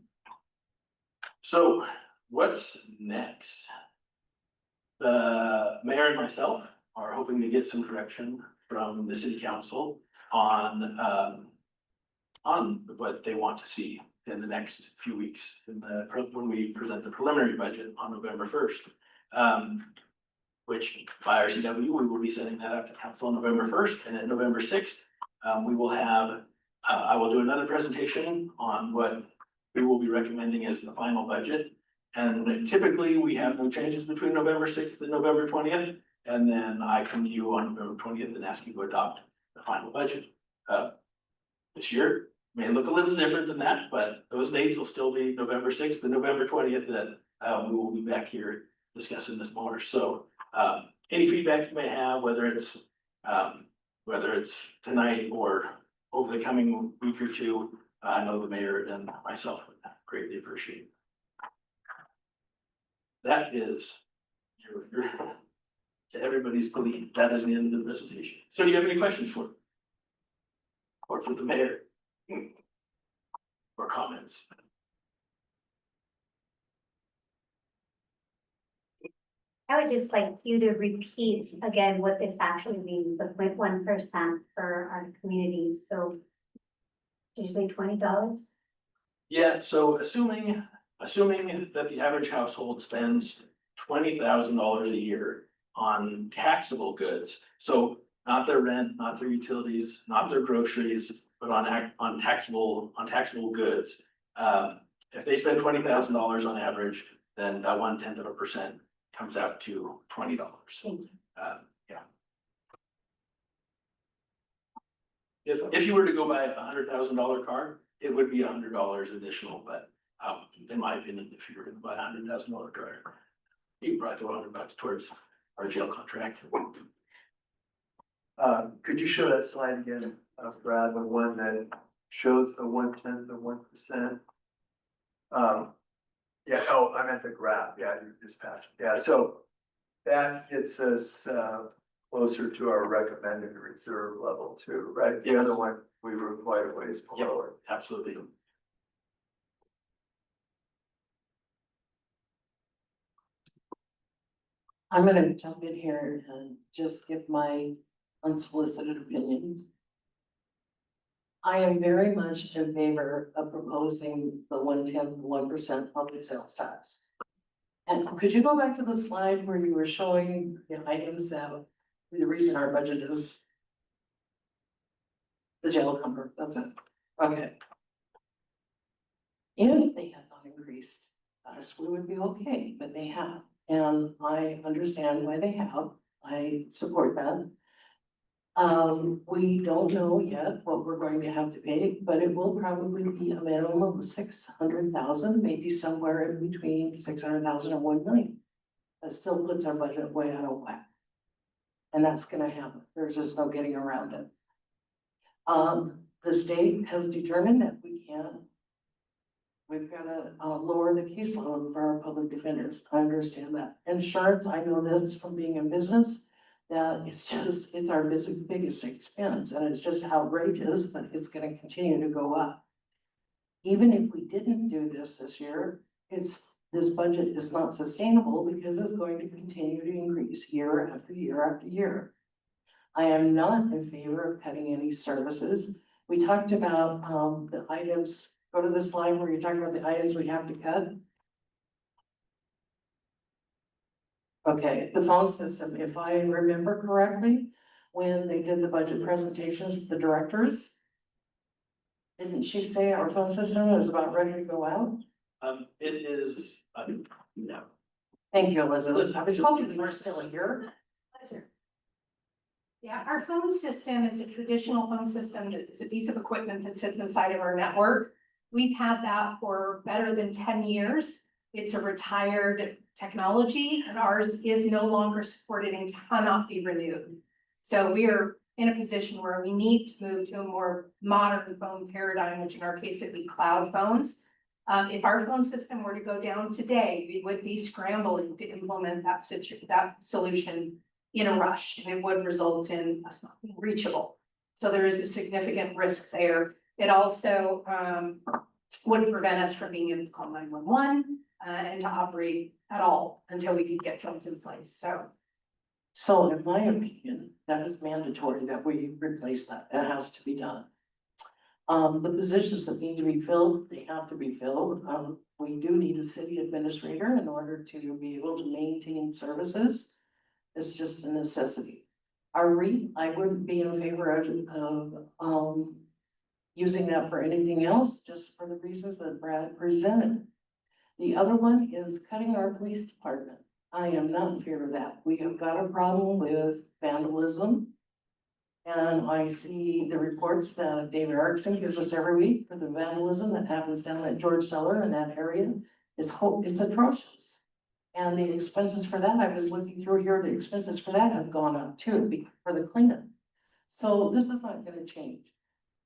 Speaker 12: So what's next? The mayor and myself are hoping to get some direction from the city council on what they want to see in the next few weeks when we present the preliminary budget on November 1st. Which by RCW, we will be sending that up to council on November 1st, and then November 6th, we will have, I will do another presentation on what we will be recommending as the final budget. And typically we have no changes between November 6th and November 20th. And then I come to you on November 20th and ask you to adopt the final budget. This year may look a little different than that, but those dates will still be November 6th and November 20th that we will be back here discussing this more. So any feedback you may have, whether it's tonight or over the coming week or two, I know the mayor and myself would greatly appreciate it. That is to everybody's glee. That is the end of the presentation. So do you have any questions for me? Or for the mayor? Or comments?
Speaker 8: I would just like you to repeat again what this actually means, the 0.1% for our communities. So did you say $20?
Speaker 12: Yeah, so assuming that the average household spends $20,000 a year on taxable goods, so not their rent, not their utilities, not their groceries, but on taxable goods. If they spend $20,000 on average, then that 0.1% comes out to $20. Yeah. If you were to go buy a $100,000 car, it would be $100 additional, but in my opinion, if you were gonna buy a $100,000 car, you could probably throw $100 towards our jail contract.
Speaker 7: Could you show that slide again, Brad, the one that shows the 1/10 of 1%? Yeah, oh, I meant the graph, yeah, you just passed, yeah, so that gets us closer to our recommended reserve level too, right? The other one, we were quite a ways below it.
Speaker 12: Absolutely.
Speaker 13: I'm gonna jump in here and just give my unsolicited opinion. I am very much in favor of proposing the 1/10 public sales tax. And could you go back to the slide where you were showing the items that the reason our budget is the jail number, that's it, okay. If they had not increased us, we would be okay, but they have. And I understand why they have. I support that. We don't know yet what we're going to have to pay, but it will probably be a minimum of 600,000, maybe somewhere in between 600,000 and 1 million. That still puts our budget way out of whack. And that's gonna happen. There's just no getting around it. The state has determined that we've gotta lower the caseload for our public defenders. I understand that. Insurance, I know this from being in business, that it's our biggest expense, and it's just outrageous, but it's gonna continue to go up. Even if we didn't do this year, this budget is not sustainable because it's going to continue to increase year after year after year. I am not in favor of cutting any services. We talked about the items, go to this line where you're talking about the items we have to cut. Okay, the phone system, if I remember correctly, when they did the budget presentations with the directors, didn't she say our phone system is about ready to go out?
Speaker 12: It is, no.
Speaker 13: Thank you, Elizabeth. I was hoping you were still here.
Speaker 6: Yeah, our phone system is a traditional phone system. It's a piece of equipment that sits inside of our network. We've had that for better than 10 years. It's a retired technology and ours is no longer supported and cannot be renewed. So we are in a position where we need to move to a more modern phone paradigm, which in our case would be cloud phones. If our phone system were to go down today, we would be scrambling to implement that solution in a rush, and it would result in us not being reachable. So there is a significant risk there. It also would prevent us from being able to call 911 and to operate at all until we could get phones in place.
Speaker 13: So in my opinion, that is mandatory that we replace that. That has to be done. The positions that need to be filled, they have to be filled. We do need a city administrator in order to be able to maintain services. It's just a necessity. Our REIT, I wouldn't be in favor of using that for anything else, just for the reasons that Brad presented. The other one is cutting our police department. I am not in favor of that. We have got a problem with vandalism. And I see the reports that Dave Erickson gives us every week for the vandalism that happens down at George Cellar in that area. It's atrocious. And the expenses for that, I was looking through here, the expenses for that have gone up too, for the cleanup. So this is not gonna change.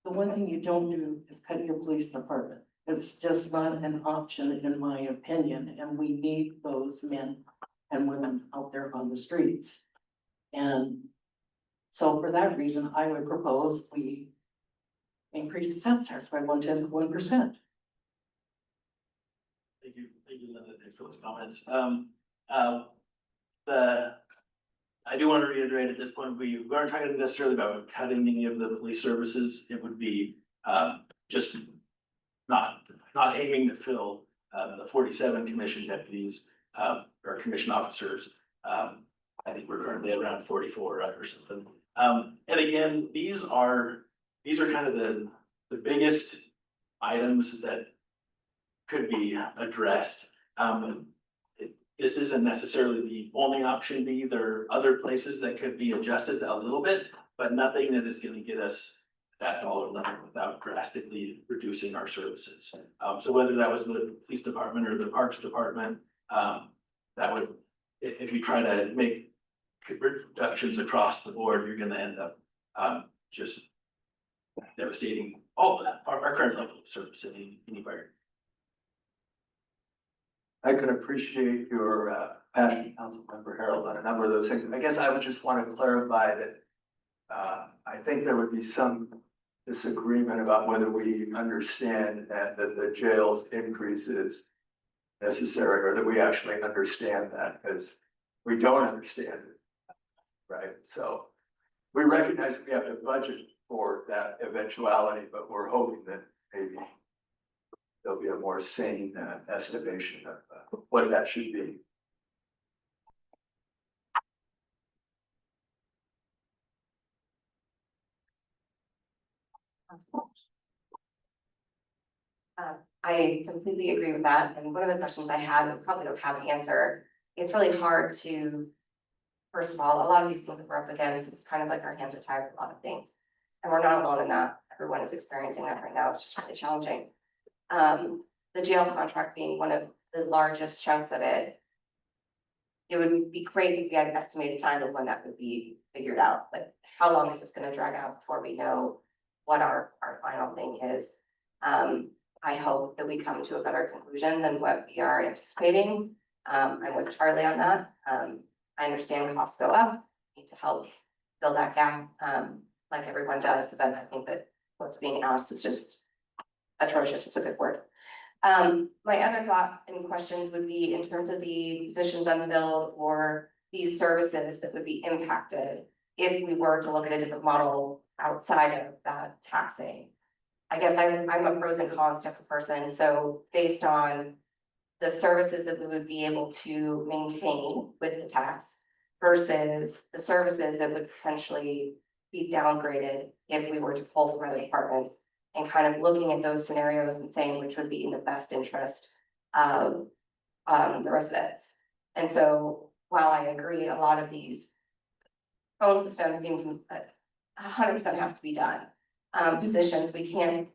Speaker 13: The one thing you don't do is cut your police department. It's just not an option in my opinion, and we need those men and women out there on the streets. And so for that reason, I would propose we increase the sales tax by 1/10 of 1%.
Speaker 12: Thank you, Linda, thanks for those comments. I do want to reiterate at this point, we aren't talking necessarily about cutting any of the police services. It would be just not aiming to fill the 47 commission deputies or commission officers. I think we're currently around 44 or something. And again, these are kind of the biggest items that could be addressed. This isn't necessarily the only option B. There are other places that could be adjusted a little bit, but nothing that is going to get us that dollar level without drastically reducing our services. So whether that was the police department or the parks department, that would, if you try to make reductions across the board, you're going to end up just devastating all our current level of service anywhere.
Speaker 7: I can appreciate your passion, Councilmember Harold, on a number of those things. I guess I would just want to clarify that I think there would be some disagreement about whether we understand that the jail's increase is necessary, or that we actually understand that, because we don't understand it, right? So we recognize that we have to budget for that eventuality, but we're hoping that maybe there'll be a more sane estimation of what that should be.
Speaker 6: I completely agree with that. And one of the questions I had, I probably don't have an answer. It's really hard to
Speaker 14: first of all, a lot of these things that we're up against, it's kind of like our hands are tied with a lot of things. And we're not alone in that. Everyone is experiencing that right now. It's just really challenging. The jail contract being one of the largest chunks of it. It would be great if we had an estimated time of when that would be figured out, but how long is this gonna drag out before we know what our final thing is? I hope that we come to a better conclusion than what we are anticipating. I'm with Charlie on that. I understand costs go up, need to help fill that gap, like everyone does, but I think that what's being asked is just atrocious, was a good word. My other thought and questions would be in terms of the positions unfilled or these services that would be impacted if we were to look at a different model outside of that taxing. I guess I'm a pros and cons type of person, so based on the services that we would be able to maintain with the tax versus the services that would potentially be downgraded if we were to pull from other departments, and kind of looking at those scenarios and saying which would be in the best interest of the residents. And so while I agree, a lot of these phone systems seems 100% has to be done. Positions, we can't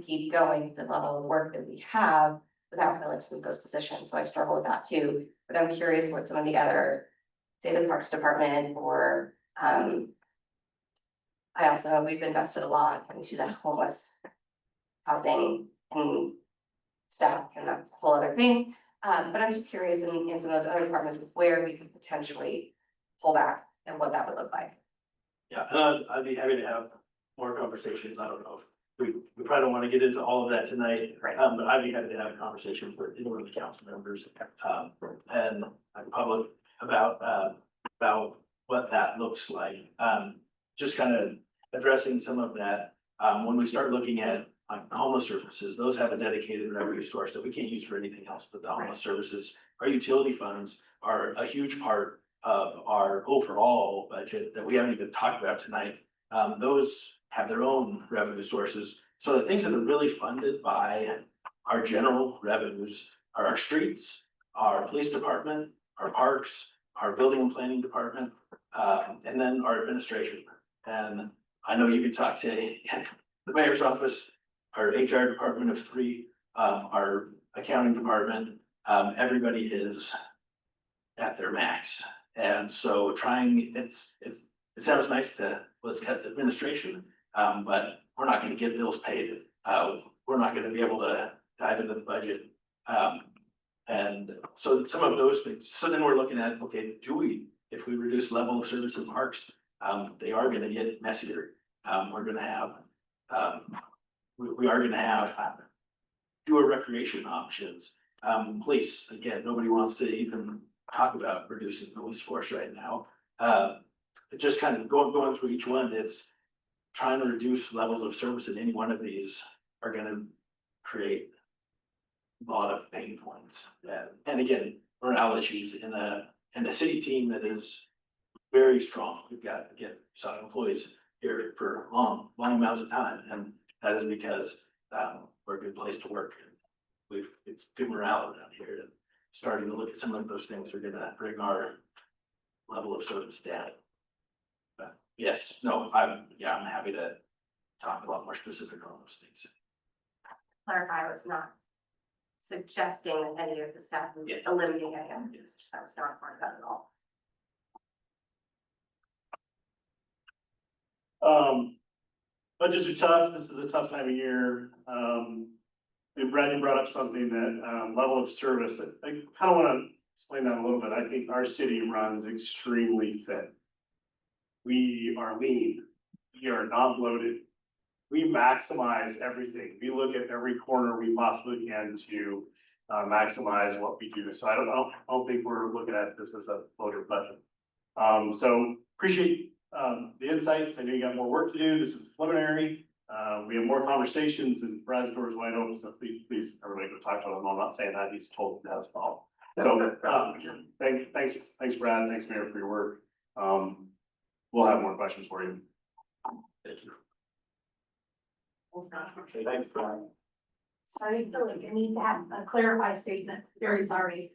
Speaker 14: keep going the level of work that we have without filling some of those positions. So I struggle with that too. But I'm curious what some of the other, say the Parks Department or I also know we've invested a lot into the homeless housing and staff, and that's a whole other thing. But I'm just curious in some of those other departments where we could potentially pull back and what that would look like.
Speaker 12: Yeah, and I'd be happy to have more conversations. I don't know if we probably don't want to get into all of that tonight.
Speaker 14: Right.
Speaker 12: But I'd be happy to have conversations with any of the council members, and public about what that looks like. Just kind of addressing some of that, when we start looking at homeless services, those have a dedicated revenue source that we can't use for anything else but the homeless services. Our utility funds are a huge part of our overall budget that we haven't even talked about tonight. Those have their own revenue sources. So the things that are really funded by our general revenues are our streets, our police department, our parks, our building and planning department, and then our administration. And I know you can talk to the mayor's office, our HR department of 3, our accounting department, everybody is at their max. And so it sounds nice to, let's cut the administration, but we're not gonna get bills paid. We're not gonna be able to dive into the budget. And so some of those things, so then we're looking at, okay, if we reduce level of service in parks, they are gonna get messier. We're gonna have, we are gonna have fewer recreation options. Police, again, nobody wants to even talk about reducing the police force right now. Just kind of going through each one, it's trying to reduce levels of service in any one of these are gonna create a lot of pain points. And again, morale issues in a city team that is very strong. We've got, again, some employees here for long amounts of time, and that is because we're a good place to work. It's good morale around here, and starting to look at some of those things are gonna bring our level of service down. But yes, no, I'm happy to talk a lot more specific on those things.
Speaker 14: Clarify, I was not suggesting that any of the staff would eliminate any of this. That was not part of that at all.
Speaker 5: Budgets are tough. This is a tough time of year. And Brad, you brought up something that, level of service. I kind of want to explain that a little bit. I think our city runs extremely thin. We are lean. We are not bloated. We maximize everything. We look at every corner we possibly can to maximize what we do. So I don't think we're looking at this as a bloated budget. So appreciate the insights. I know you got more work to do. This is preliminary. We have more conversations, and Brad's door is wide open, so please, everybody go talk to him. I'm not saying that, he's told me that's all. So, thanks, Brad, thanks, Mayor, for your work. We'll have more questions for you.
Speaker 12: Thank you.
Speaker 6: Thanks, Brian. Sorry, I feel like I need to have a clarified statement. Very sorry.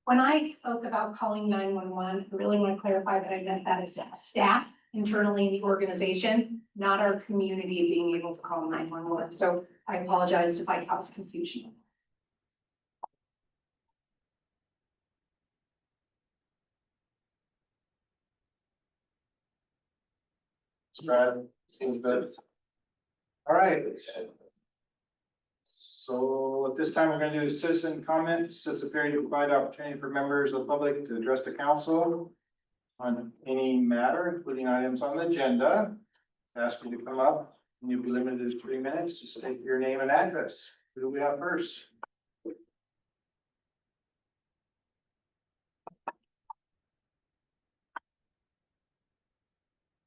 Speaker 6: When I spoke about calling 911, I really want to clarify that I meant that as staff internally in the organization, not our community being able to call 911. So I apologize if I caused confusion.
Speaker 1: Brad, seems good. All right. So at this time, we're gonna do citizen comments. It's a period to provide opportunity for members of the public to address the council on any matter, including items on the agenda. Ask you to come up, and you'll be limited to 3 minutes. Just state your name and address. Who do we have first?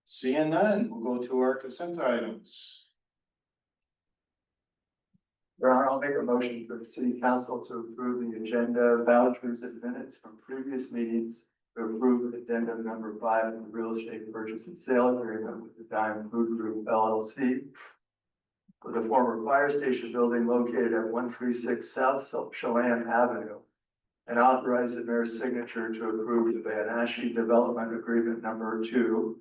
Speaker 1: Seeing none, we'll go to our consent items.
Speaker 7: Your Honor, I'll make a motion for the city council to approve the agenda, vouchers and minutes from previous meetings. To approve addendum number 5 in the real estate purchase and sale agreement with the Diamond Food Group LLC. For the former fire station building located at 136 South Chelan Avenue. And authorize the mayor's signature to approve the Wenatchee Development Agreement number 2.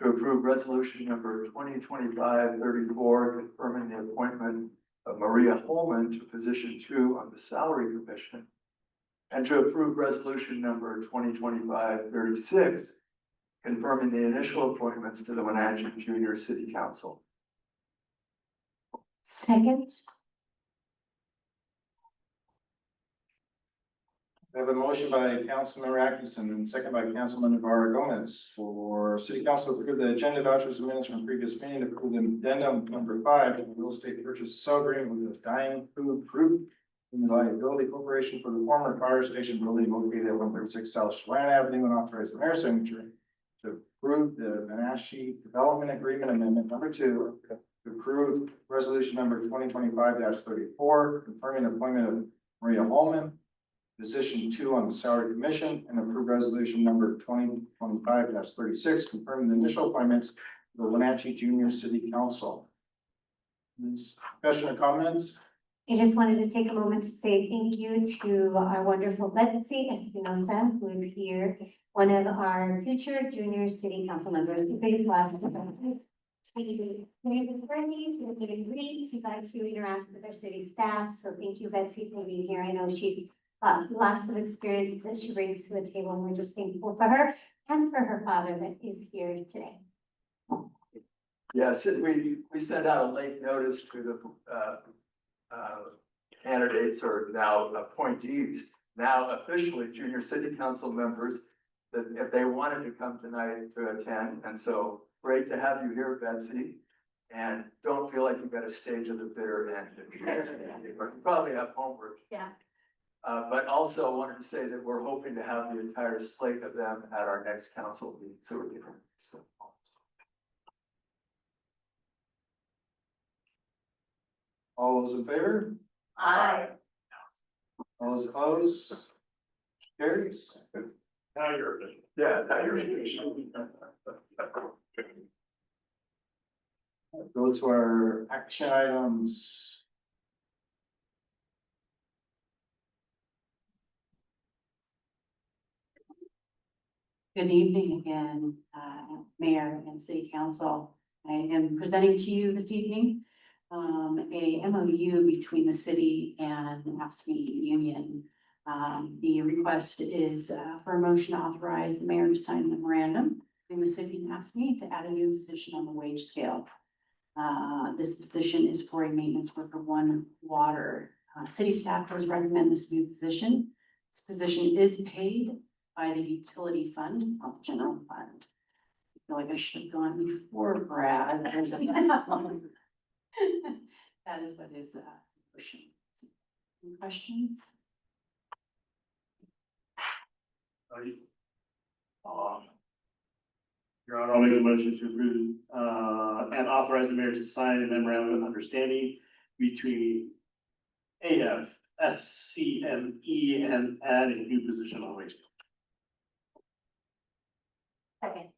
Speaker 7: To approve resolution number 2025-34, confirming the appointment of Maria Holman to position 2 on the salary commission. And to approve resolution number 2025-36, confirming the initial appointments to the Wenatchee Junior City Council.
Speaker 8: Second.
Speaker 1: We have a motion by Councilmember Atkinson and second by Councilman Navarro Gomez for city council to approve the agenda vouchers and minutes from previous meeting to approve the addendum number 5 to the real estate purchase and sale agreement with the Diamond Food Group and Liability Corporation for the former fire station building located at 136 South Chelan Avenue and authorize the mayor's signature to approve the Wenatchee Development Agreement Amendment number 2, to approve resolution number 2025-34, confirming the appointment of Maria Holman, position 2 on the salary commission, and approve resolution number 2025-36, confirming the initial appointments to the Wenatchee Junior City Council. Discussion or comments?
Speaker 15: I just wanted to take a moment to say thank you to our wonderful Betsy Espinosa, who is here, one of our future junior city council members. A big applause for Betsy. She is friendly, she's great, she'd like to interact with our city staff, so thank you, Betsy, for being here. I know she's lots of experience that she brings to the table, and we're just thankful for her and for her father that is here today.
Speaker 7: Yes, we sent out a late notice to the candidates or now appointees, now officially junior city council members, that if they wanted to come tonight to attend. And so great to have you here, Betsy. And don't feel like you've got a stage of the bitter end. You probably have homework.
Speaker 8: Yeah.
Speaker 7: But also wanted to say that we're hoping to have the entire slate of them at our next council meeting. So we're giving.
Speaker 1: All those in favor?
Speaker 8: Aye.
Speaker 1: All those opposed? Carries.
Speaker 5: Now you're official.
Speaker 7: Yeah, now you're official.
Speaker 1: Go to our action items.
Speaker 9: Good evening again, Mayor and City Council. I am presenting to you this evening a MOU between the city and the AFSCME union. The request is for a motion to authorize the mayor to sign a memorandum in the city and AFSCME to add a new position on the wage scale. This position is for a maintenance worker 1 water. City staff does recommend this new position. This position is paid by the utility fund, not the general fund. I feel like I should have gone before Brad. That is what is pushing. Any questions?
Speaker 5: Your Honor, I'll make a motion to approve, and authorize the mayor to sign a memorandum of understanding between AF, SCME, and add a new position on wage.
Speaker 8: Second.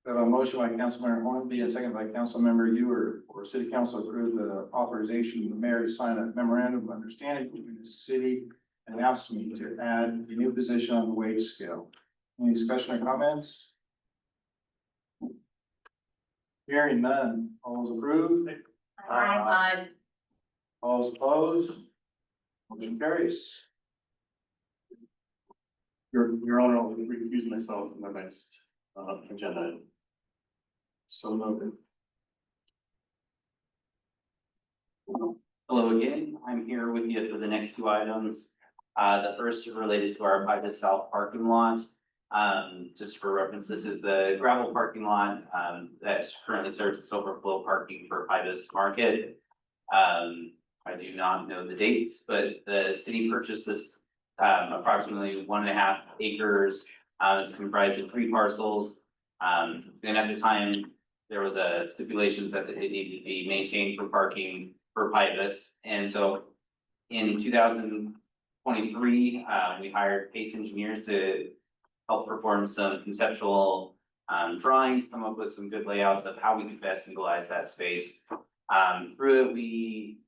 Speaker 1: We have a motion by Councilmember Hornby and second by Councilmember Ewer for city council to approve the authorization of the mayor to sign a memorandum of understanding between the city and asked me to add a new position on the wage scale. Any discussion or comments? Hearing none, all those approved? All those opposed? Motion carries.
Speaker 5: Your Honor, I'll recuse myself from the next, agenda item. So noted.
Speaker 11: Hello again, I'm here with you for the next two items. The first is related to our Pybus South parking lot. Just for reference, this is the gravel parking lot, that currently serves as overflow parking for Pybus Market. I do not know the dates, but the city purchased this, approximately 1.5 acres. It's comprised of 3 parcels. And at the time, there was a stipulations that it needed to be maintained for parking for Pybus. And so in 2023, we hired Pace Engineers to help perform some conceptual drawings, come up with some good layouts of how we could best utilize that space. Through it, we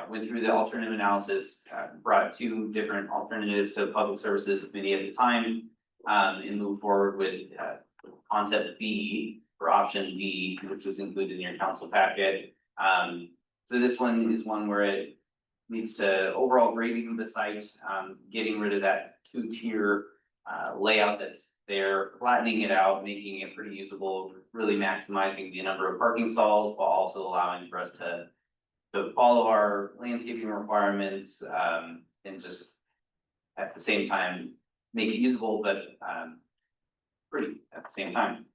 Speaker 11: went through the alternative analysis, brought 2 different alternatives to the Public Services Committee at the time, and moved forward with concept B or option B, which was included in your council packet. So this one is one where it needs to overall grading the site, getting rid of that 2-tier layout that's there, flattening it out, making it pretty usable, really maximizing the number of parking stalls while also allowing for us to follow our landscaping requirements, and just at the same time make it usable, but pretty at the same time.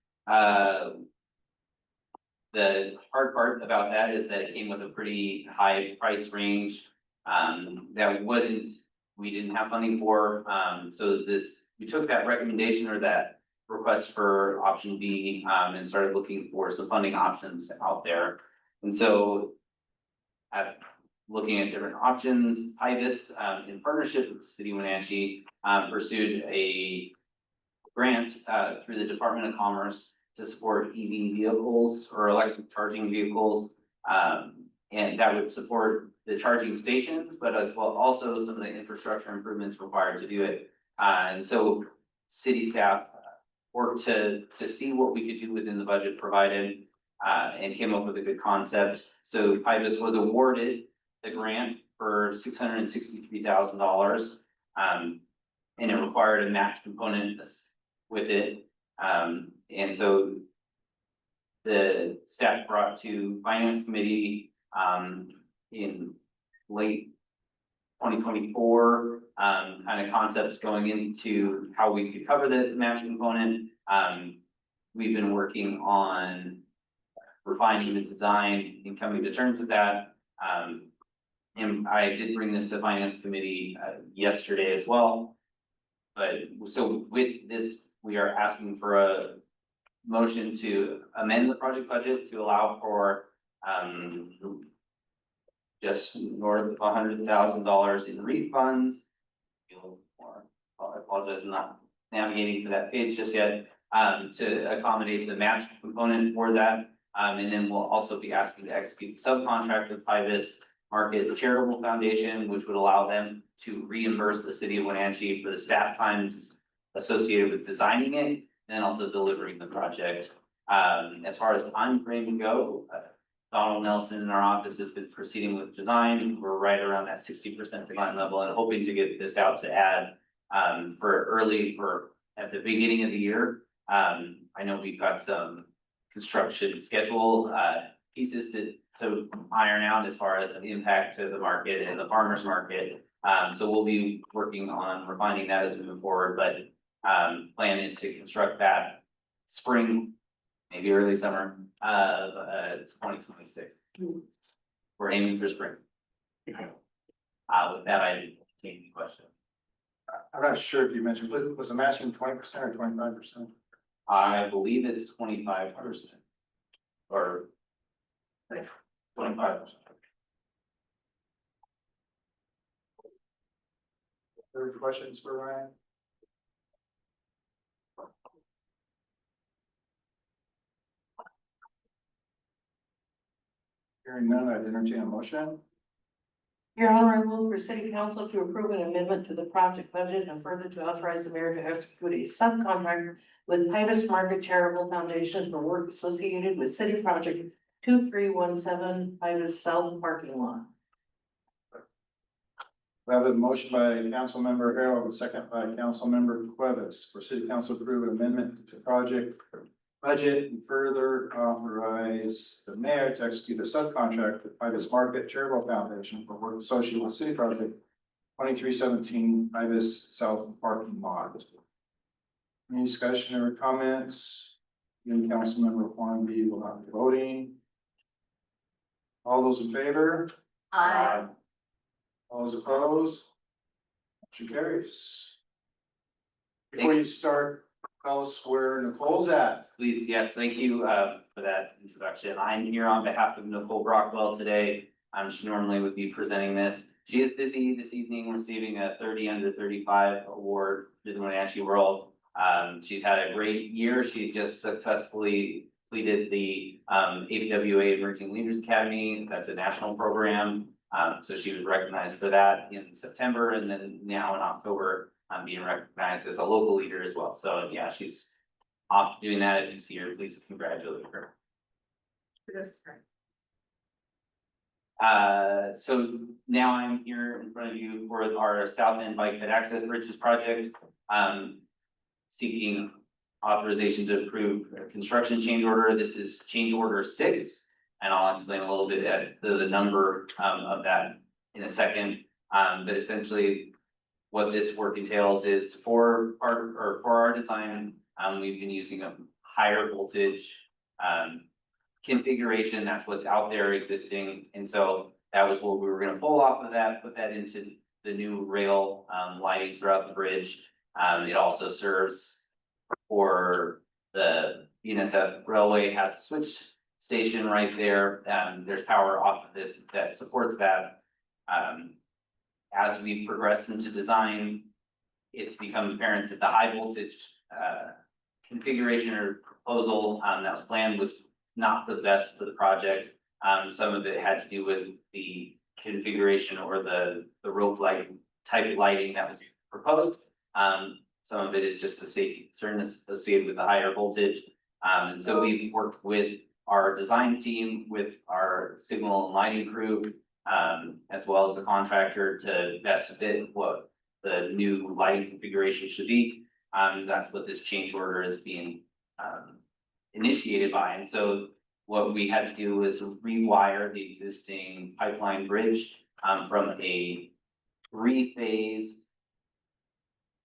Speaker 11: The hard part about that is that it came with a pretty high price range that we didn't have funding for. So we took that recommendation or that request for option B and started looking for some funding options out there. And so looking at different options, Pybus, in partnership with the city of Wenatchee, pursued a grant through the Department of Commerce to support EV vehicles or electric charging vehicles. And that would support the charging stations, but as well also some of the infrastructure improvements required to do it. And so city staff worked to see what we could do within the budget provided, and came up with a good concept. So Pybus was awarded the grant for $663,000. And it required a match component with it. And so the staff brought to Finance Committee in late 2024, kind of concepts going into how we could cover the match component. We've been working on refining the design and coming to terms with that. And I did bring this to Finance Committee yesterday as well. But so with this, we are asking for a motion to amend the project budget to allow for just north of $100,000 in refunds. I apologize, I'm not navigating to that page just yet, to accommodate the match component for that. And then we'll also be asking to execute subcontract with Pybus Market Charitable Foundation, which would allow them to reimburse the city of Wenatchee for the staff times associated with designing it and also delivering the project. As far as time frame go, Donald Nelson in our office has been proceeding with design. We're right around that 60% design level and hoping to get this out to add for at the beginning of the year. I know we've got some construction schedule pieces to iron out as far as the impact to the market and the farmers market. So we'll be working on refining that as we move forward, but plan is to construct that spring, maybe early summer of 2026. We're aiming for spring. With that, I didn't take any question.
Speaker 1: I'm not sure if you mentioned, was the matching 20% or 25%?
Speaker 11: I believe it's 25% or 25%.
Speaker 1: Other questions for Ryan? Hearing none, I'd entertain a motion.
Speaker 13: Your Honor, I move for city council to approve an amendment to the project budget and further to authorize the mayor to execute a subcontract with Pybus Market Charitable Foundation for work associated with city project 2317 Pybus South parking lot.
Speaker 1: We have a motion by Councilmember Harold, a second by Councilmember Cuevas for city council to approve an amendment to project budget and further authorize the mayor to execute a subcontract with Ibis Market Charitable Foundation for work associated with city project 2317 Ibis South parking lot. Any discussion or comments? Again, Councilmember Hornby will not be voting. All those in favor?
Speaker 8: Aye.
Speaker 1: All those opposed? Motion carries. Before you start, tell us where Nicole's at.
Speaker 11: Please, yes, thank you for that introduction. I'm here on behalf of Nicole Brockwell today. She normally would be presenting this. She is busy this evening receiving a 30 under 35 award to the Wenatchee World. She's had a great year. She just successfully completed the ABWA Emerging Leaders Academy. That's a national program. So she was recognized for that in September, and then now in October, being recognized as a local leader as well. So yeah, she's off doing that. If you see her, please congratulate her. So now I'm here in front of you for our South End Bike Ped Access Bridges project. Seeking authorization to approve a construction change order. This is change order 6. And I'll explain a little bit at the number of that in a second. But essentially what this work entails is for our design, we've been using a higher voltage configuration. That's what's out there existing. And so that was what we were going to pull off of that, put that into the new rail lighting throughout the bridge. It also serves for the BNSF railway has a switch station right there. There's power off of this that supports that. As we progress into design, it's become apparent that the high voltage configuration or proposal that was planned was not the best for the project. Some of it had to do with the configuration or the rope light type of lighting that was proposed. Some of it is just the safety concern associated with the higher voltage. And so we've worked with our design team, with our signal and lighting crew, as well as the contractor to best fit what the new lighting configuration should be. That's what this change order is being initiated by. And so what we had to do was rewire the existing pipeline bridge from a 3-phase.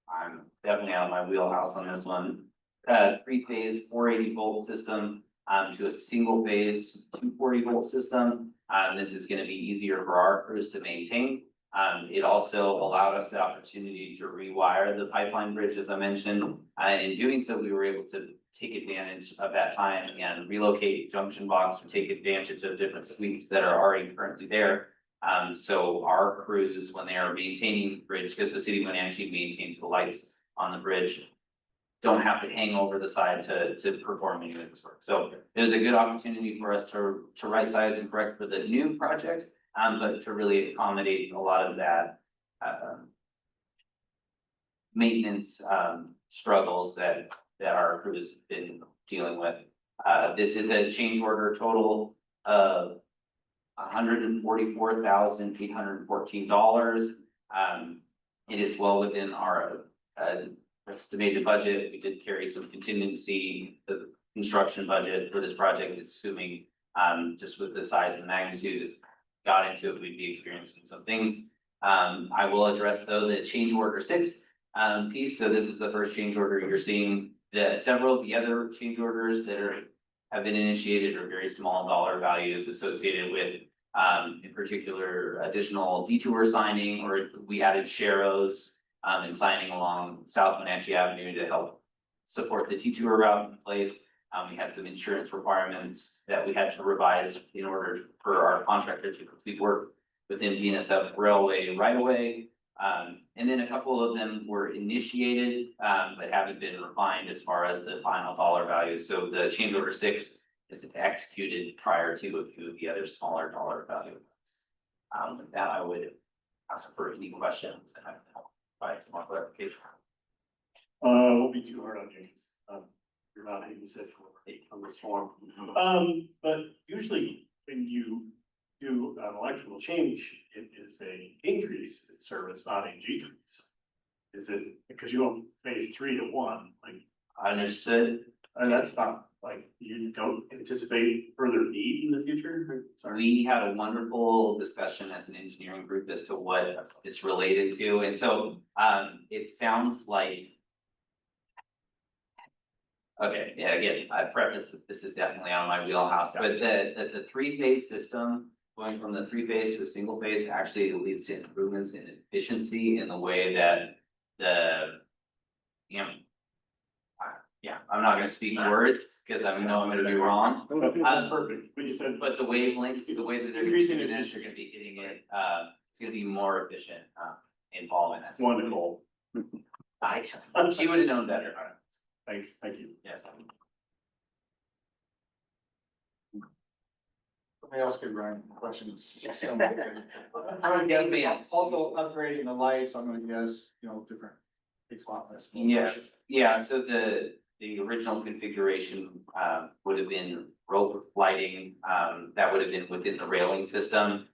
Speaker 11: I'm definitely out of my wheelhouse on this one. 3-phase 480 volt system to a single phase 240 volt system. This is going to be easier for our crews to maintain. It also allowed us the opportunity to rewire the pipeline bridge, as I mentioned. And in doing so, we were able to take advantage of that time and relocate junction box or take advantage of different sweeps that are already currently there. So our crews, when they are maintaining the bridge, because the city of Wenatchee maintains the lights on the bridge, don't have to hang over the side to perform any of this work. So it was a good opportunity for us to right size and correct for the new project, but to really accommodate a lot of that maintenance struggles that our crew has been dealing with. This is a change order total of $144,814. It is well within our estimated budget. We did carry some contingency. The construction budget for this project is assuming just with the size and the magnitude as got into it, we'd be experiencing some things. I will address though the change order 6 piece. So this is the first change order you're seeing. Several of the other change orders that have been initiated are very small dollar values associated with in particular additional detour signing, or we added sharrows and signing along South Wenatchee Avenue to help support the detour route in place. We had some insurance requirements that we had to revise in order for our contractor to complete work within BNSF railway right away. And then a couple of them were initiated, but haven't been refined as far as the final dollar values. So the change order 6 is executed prior to a few of the other smaller dollar value ones. With that, I would ask for any questions and I can help provide some more clarification.
Speaker 5: Won't be too hard on James. You're not a musician on this form. But usually when you do an electrical change, it is a increase in service, not a decrease. Is it because you don't phase 3 to 1, like,
Speaker 11: Understood.
Speaker 5: and that's not like you don't anticipate further need in the future? Sorry.
Speaker 11: We had a wonderful discussion as an engineering group as to what it's related to, and so, it sounds like. Okay, yeah, again, I preface that this is definitely on my wheelhouse, but the three-phase system, going from the three-phase to a single phase actually leads to improvements in efficiency in the way that you know. Yeah, I'm not gonna speak words, cause I know I'm gonna be wrong.
Speaker 5: That's perfect. What you said.
Speaker 11: But the wavelengths, the way that they're
Speaker 5: Increasing
Speaker 11: using it, you're gonna be hitting it, it's gonna be more efficient, in following that.
Speaker 5: Wonderful.
Speaker 11: She would have known better.
Speaker 5: Thanks, thank you.
Speaker 11: Yes.
Speaker 1: Somebody else could run questions. I'm gonna guess, also upgrading the lights, I'm gonna guess, different, takes a lot less.
Speaker 11: Yes, yeah, so the original configuration, would have been rope lighting, that would have been within the railing system.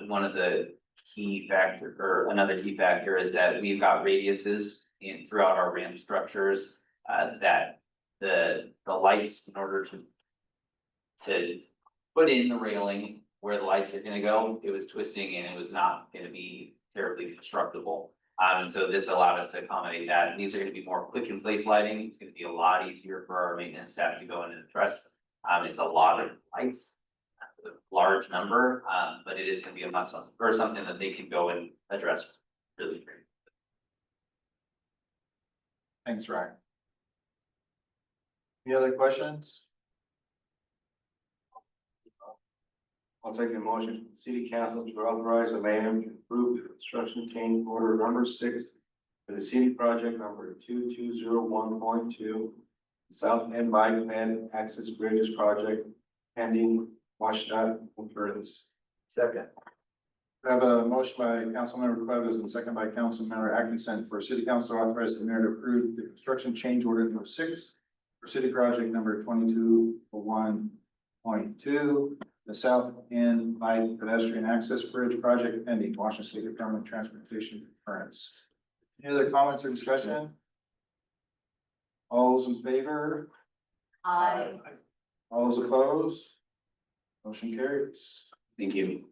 Speaker 11: One of the another key factor is that we've got radiuses throughout our ramp structures, that the lights, in order to put in the railing where the lights are gonna go, it was twisting and it was not gonna be terribly constructible. So this allowed us to accommodate that. And these are gonna be more quick in place lighting. It's gonna be a lot easier for our maintenance staff to go in and address. It's a lot of lights, a large number, but it is gonna be a must or something that they can go and address really great.
Speaker 1: Thanks, Ryan. Any other questions?
Speaker 2: I'll take a motion, city council to authorize the mayor to approve the construction change order number 6 for the city project number 2201.2, South End Bike Ped Access Bridges Project, pending WashDOT concurrence.
Speaker 7: Second.
Speaker 1: We have a motion by Councilmember Cuevas and second by Councilmember Atkinson for city council to authorize the mayor to approve the construction change order number 6 for city project number 2201.2, the South End Bike Pedestrian Access Bridge Project pending Washington State Department of Transportation concurrence. Any other comments or discussion? All those in favor?
Speaker 8: Aye.
Speaker 1: All those opposed? Motion carries.
Speaker 11: Thank you.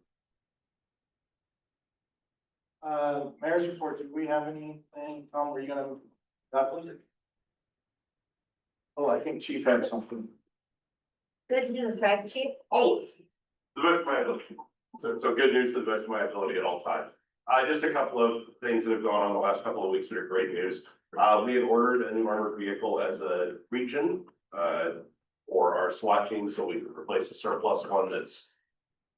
Speaker 1: Mayor's report, do we have anything? Tom, were you gonna? That was it? Oh, I think Chief had something.
Speaker 15: Good news, right, Chief?
Speaker 16: Oh, the best of my ability. So good news to the best of my ability at all times. Just a couple of things that have gone on the last couple of weeks that are great news. We had ordered a new armored vehicle as a region, for our SWAT team, so we could replace a surplus one that's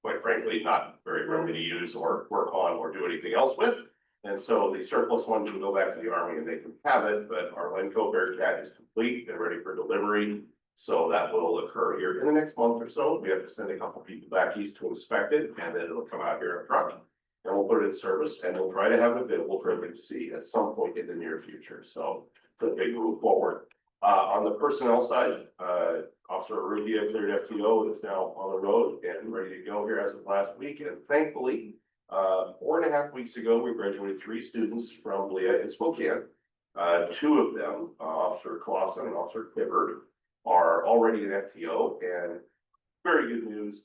Speaker 16: quite frankly not very friendly to use or work on or do anything else with. And so the surplus one can go back to the Army and they can have it, but our Lenco Bearcat is complete and ready for delivery. So that will occur here in the next month or so. We have to send a couple people back east to inspect it, and then it'll come out here in a truck. And we'll put it in service, and we'll try to have it available for everybody to see at some point in the near future. So it's a big move forward. On the personnel side, Officer Rubia cleared FTO and is now on the road and ready to go here as of last week. And thankfully, 4.5 weeks ago, we graduated 3 students from Leah in Spokane. 2 of them, Officer Clausen and Officer Clifford, are already in FTO, and very good news,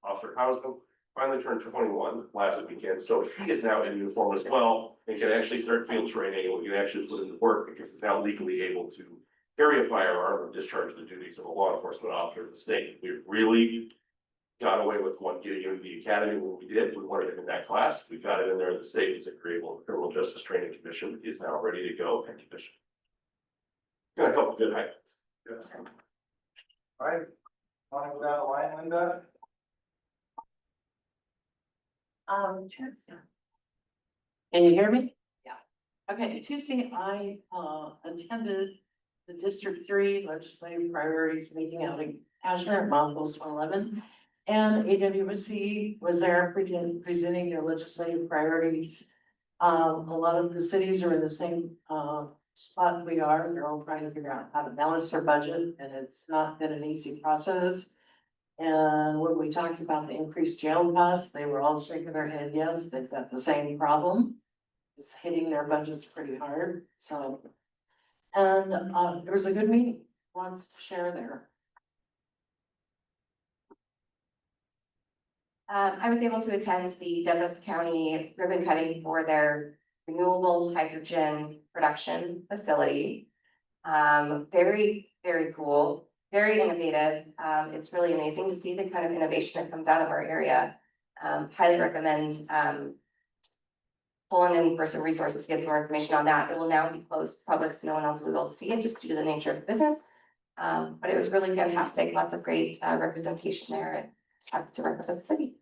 Speaker 16: Officer Hausman finally turned 21 last weekend, so he is now in uniform as well and can actually start field training, and we can actually put into work because he's now legally able to carry a firearm and discharge the duties of a law enforcement officer of the state. We really got away with one getting into the academy when we did. We wanted him in that class. We got him in there at the state criminal justice training commission. He is now ready to go. Thank you, Bishop. Got a couple good highlights.
Speaker 1: Yes. All right. Want to go down the line, Linda?
Speaker 13: Tuesday. Can you hear me? Yeah. Okay, Tuesday, I attended the District 3 Legislative Priorities meeting out in Ashburn at Mount Wilson 11. And AWC was there presenting their legislative priorities. A lot of the cities are in the same, spot we are. They're all trying to figure out how to balance their budget, and it's not been an easy process. And when we talked about the increased jail costs, they were all shaking their head, yes, they've got the same problem. It's hitting their budgets pretty hard, so. And, there was a good meeting, lots to share there.
Speaker 14: I was able to attend the Douglas County ribbon cutting for their renewable hydrogen production facility. Very, very cool, very innovative. It's really amazing to see the kind of innovation that comes out of our area. Highly recommend, pulling in for some resources to get some more information on that. It will now be closed to public, so no one else will be able to see it just due to the nature of the business. But it was really fantastic, lots of great, representation there, and just happy to represent the city.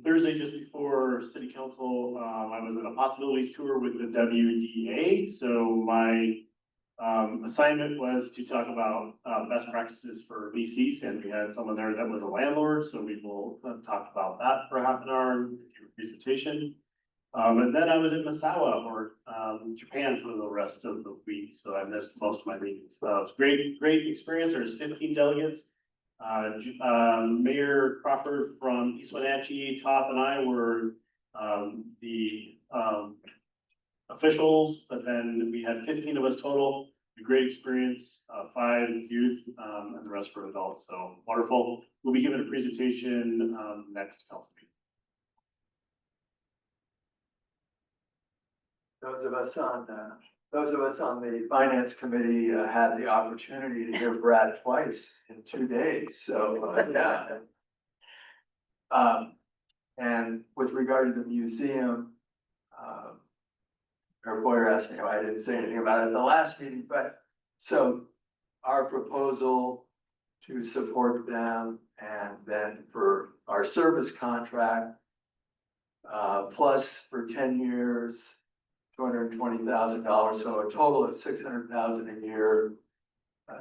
Speaker 5: Thursday, just before city council, I was in a possibilities tour with the WDA. So my assignment was to talk about best practices for VCs, and we had someone there that was a landlord, so we will talk about that for half an hour, give a presentation. And then I was in Misawa or Japan for the rest of the week, so I missed most of my meetings. It was great experience. There's 15 delegates. Mayor Crawford from East Wenatchee, Top, and I were the officials, but then we had 15 of us total. A great experience, 5 youth, and the rest were adults, so wonderful. We'll be giving a presentation next council meeting.
Speaker 7: Those of us on the finance committee had the opportunity to hear Brad twice in 2 days, so, yeah. And with regard to the museum, our Boyer asked me why I didn't say anything about it at the last meeting, but so our proposal to support them and then for our service contract, plus for 10 years, $220,000, so a total of $600,000 a year,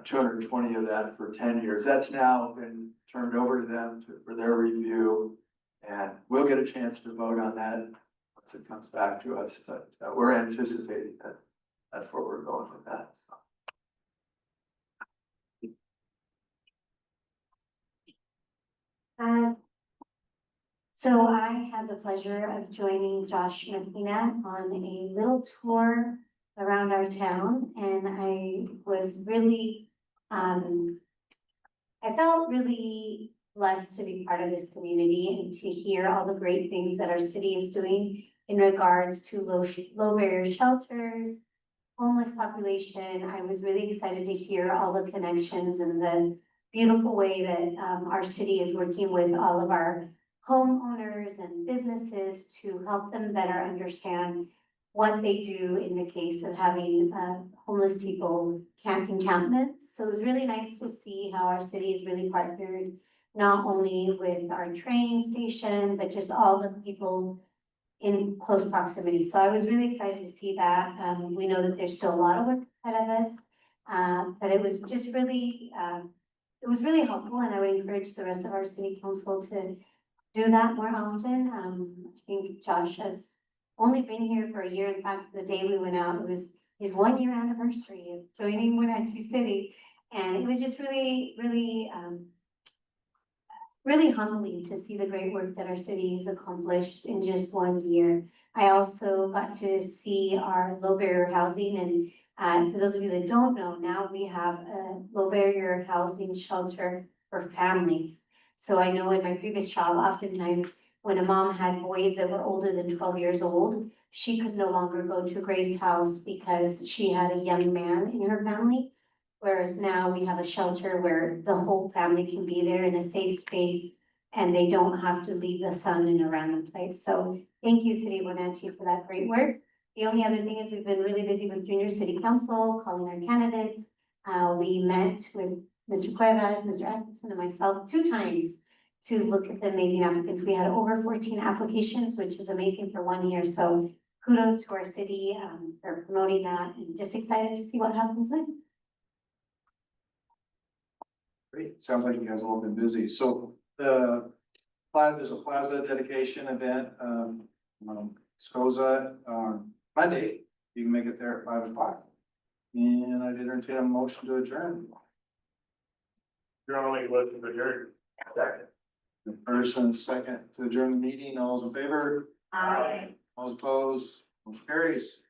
Speaker 7: 220 of that for 10 years. That's now been turned over to them for their review, and we'll get a chance to vote on that once it comes back to us, but we're anticipating that that's where we're going with that, so.
Speaker 15: So I had the pleasure of joining Josh Messina on a little tour around our town, and I was really, I felt really blessed to be part of this community and to hear all the great things that our city is doing in regards to low barrier shelters, homeless population. I was really excited to hear all the connections and the beautiful way that our city is working with all of our homeowners and businesses to help them better understand what they do in the case of having homeless people camp encampments. So it was really nice to see how our city is really partnered not only with our train station, but just all the people in close proximity. So I was really excited to see that. We know that there's still a lot of work ahead of us, but it was just really, it was really helpful, and I would encourage the rest of our city council to do that more often. I think Josh has only been here for a year. In fact, the day we went out, it was his 1-year anniversary of joining Wenatchee City. And it was just really, really humbling to see the great work that our city has accomplished in just 1 year. I also got to see our low barrier housing, and for those of you that don't know, now we have a low barrier housing shelter for families. So I know in my previous job, oftentimes when a mom had boys that were older than 12 years old, she could no longer go to Grace House because she had a young man in her family. Whereas now we have a shelter where the whole family can be there in a safe space and they don't have to leave the sun in a random place. So thank you, City of Wenatchee, for that great work. The only other thing is we've been really busy with junior city council, calling our candidates. We met with Mr. Cuevas, Mr. Atkinson, and myself 2 times to look at the amazing applicants. We had over 14 applications, which is amazing for 1 year. So kudos to our city for promoting that, and just excited to see what happens next.
Speaker 1: Great, sounds like you guys have all been busy. So there's a plaza dedication event, SCOZA, Monday. You can make it there at 5 o'clock. And I did entertain a motion to adjourn.
Speaker 5: You're only looking for your second.
Speaker 1: The first and second to adjourn the meeting, all those in favor?
Speaker 9: Aye.
Speaker 1: All those opposed, motion carries.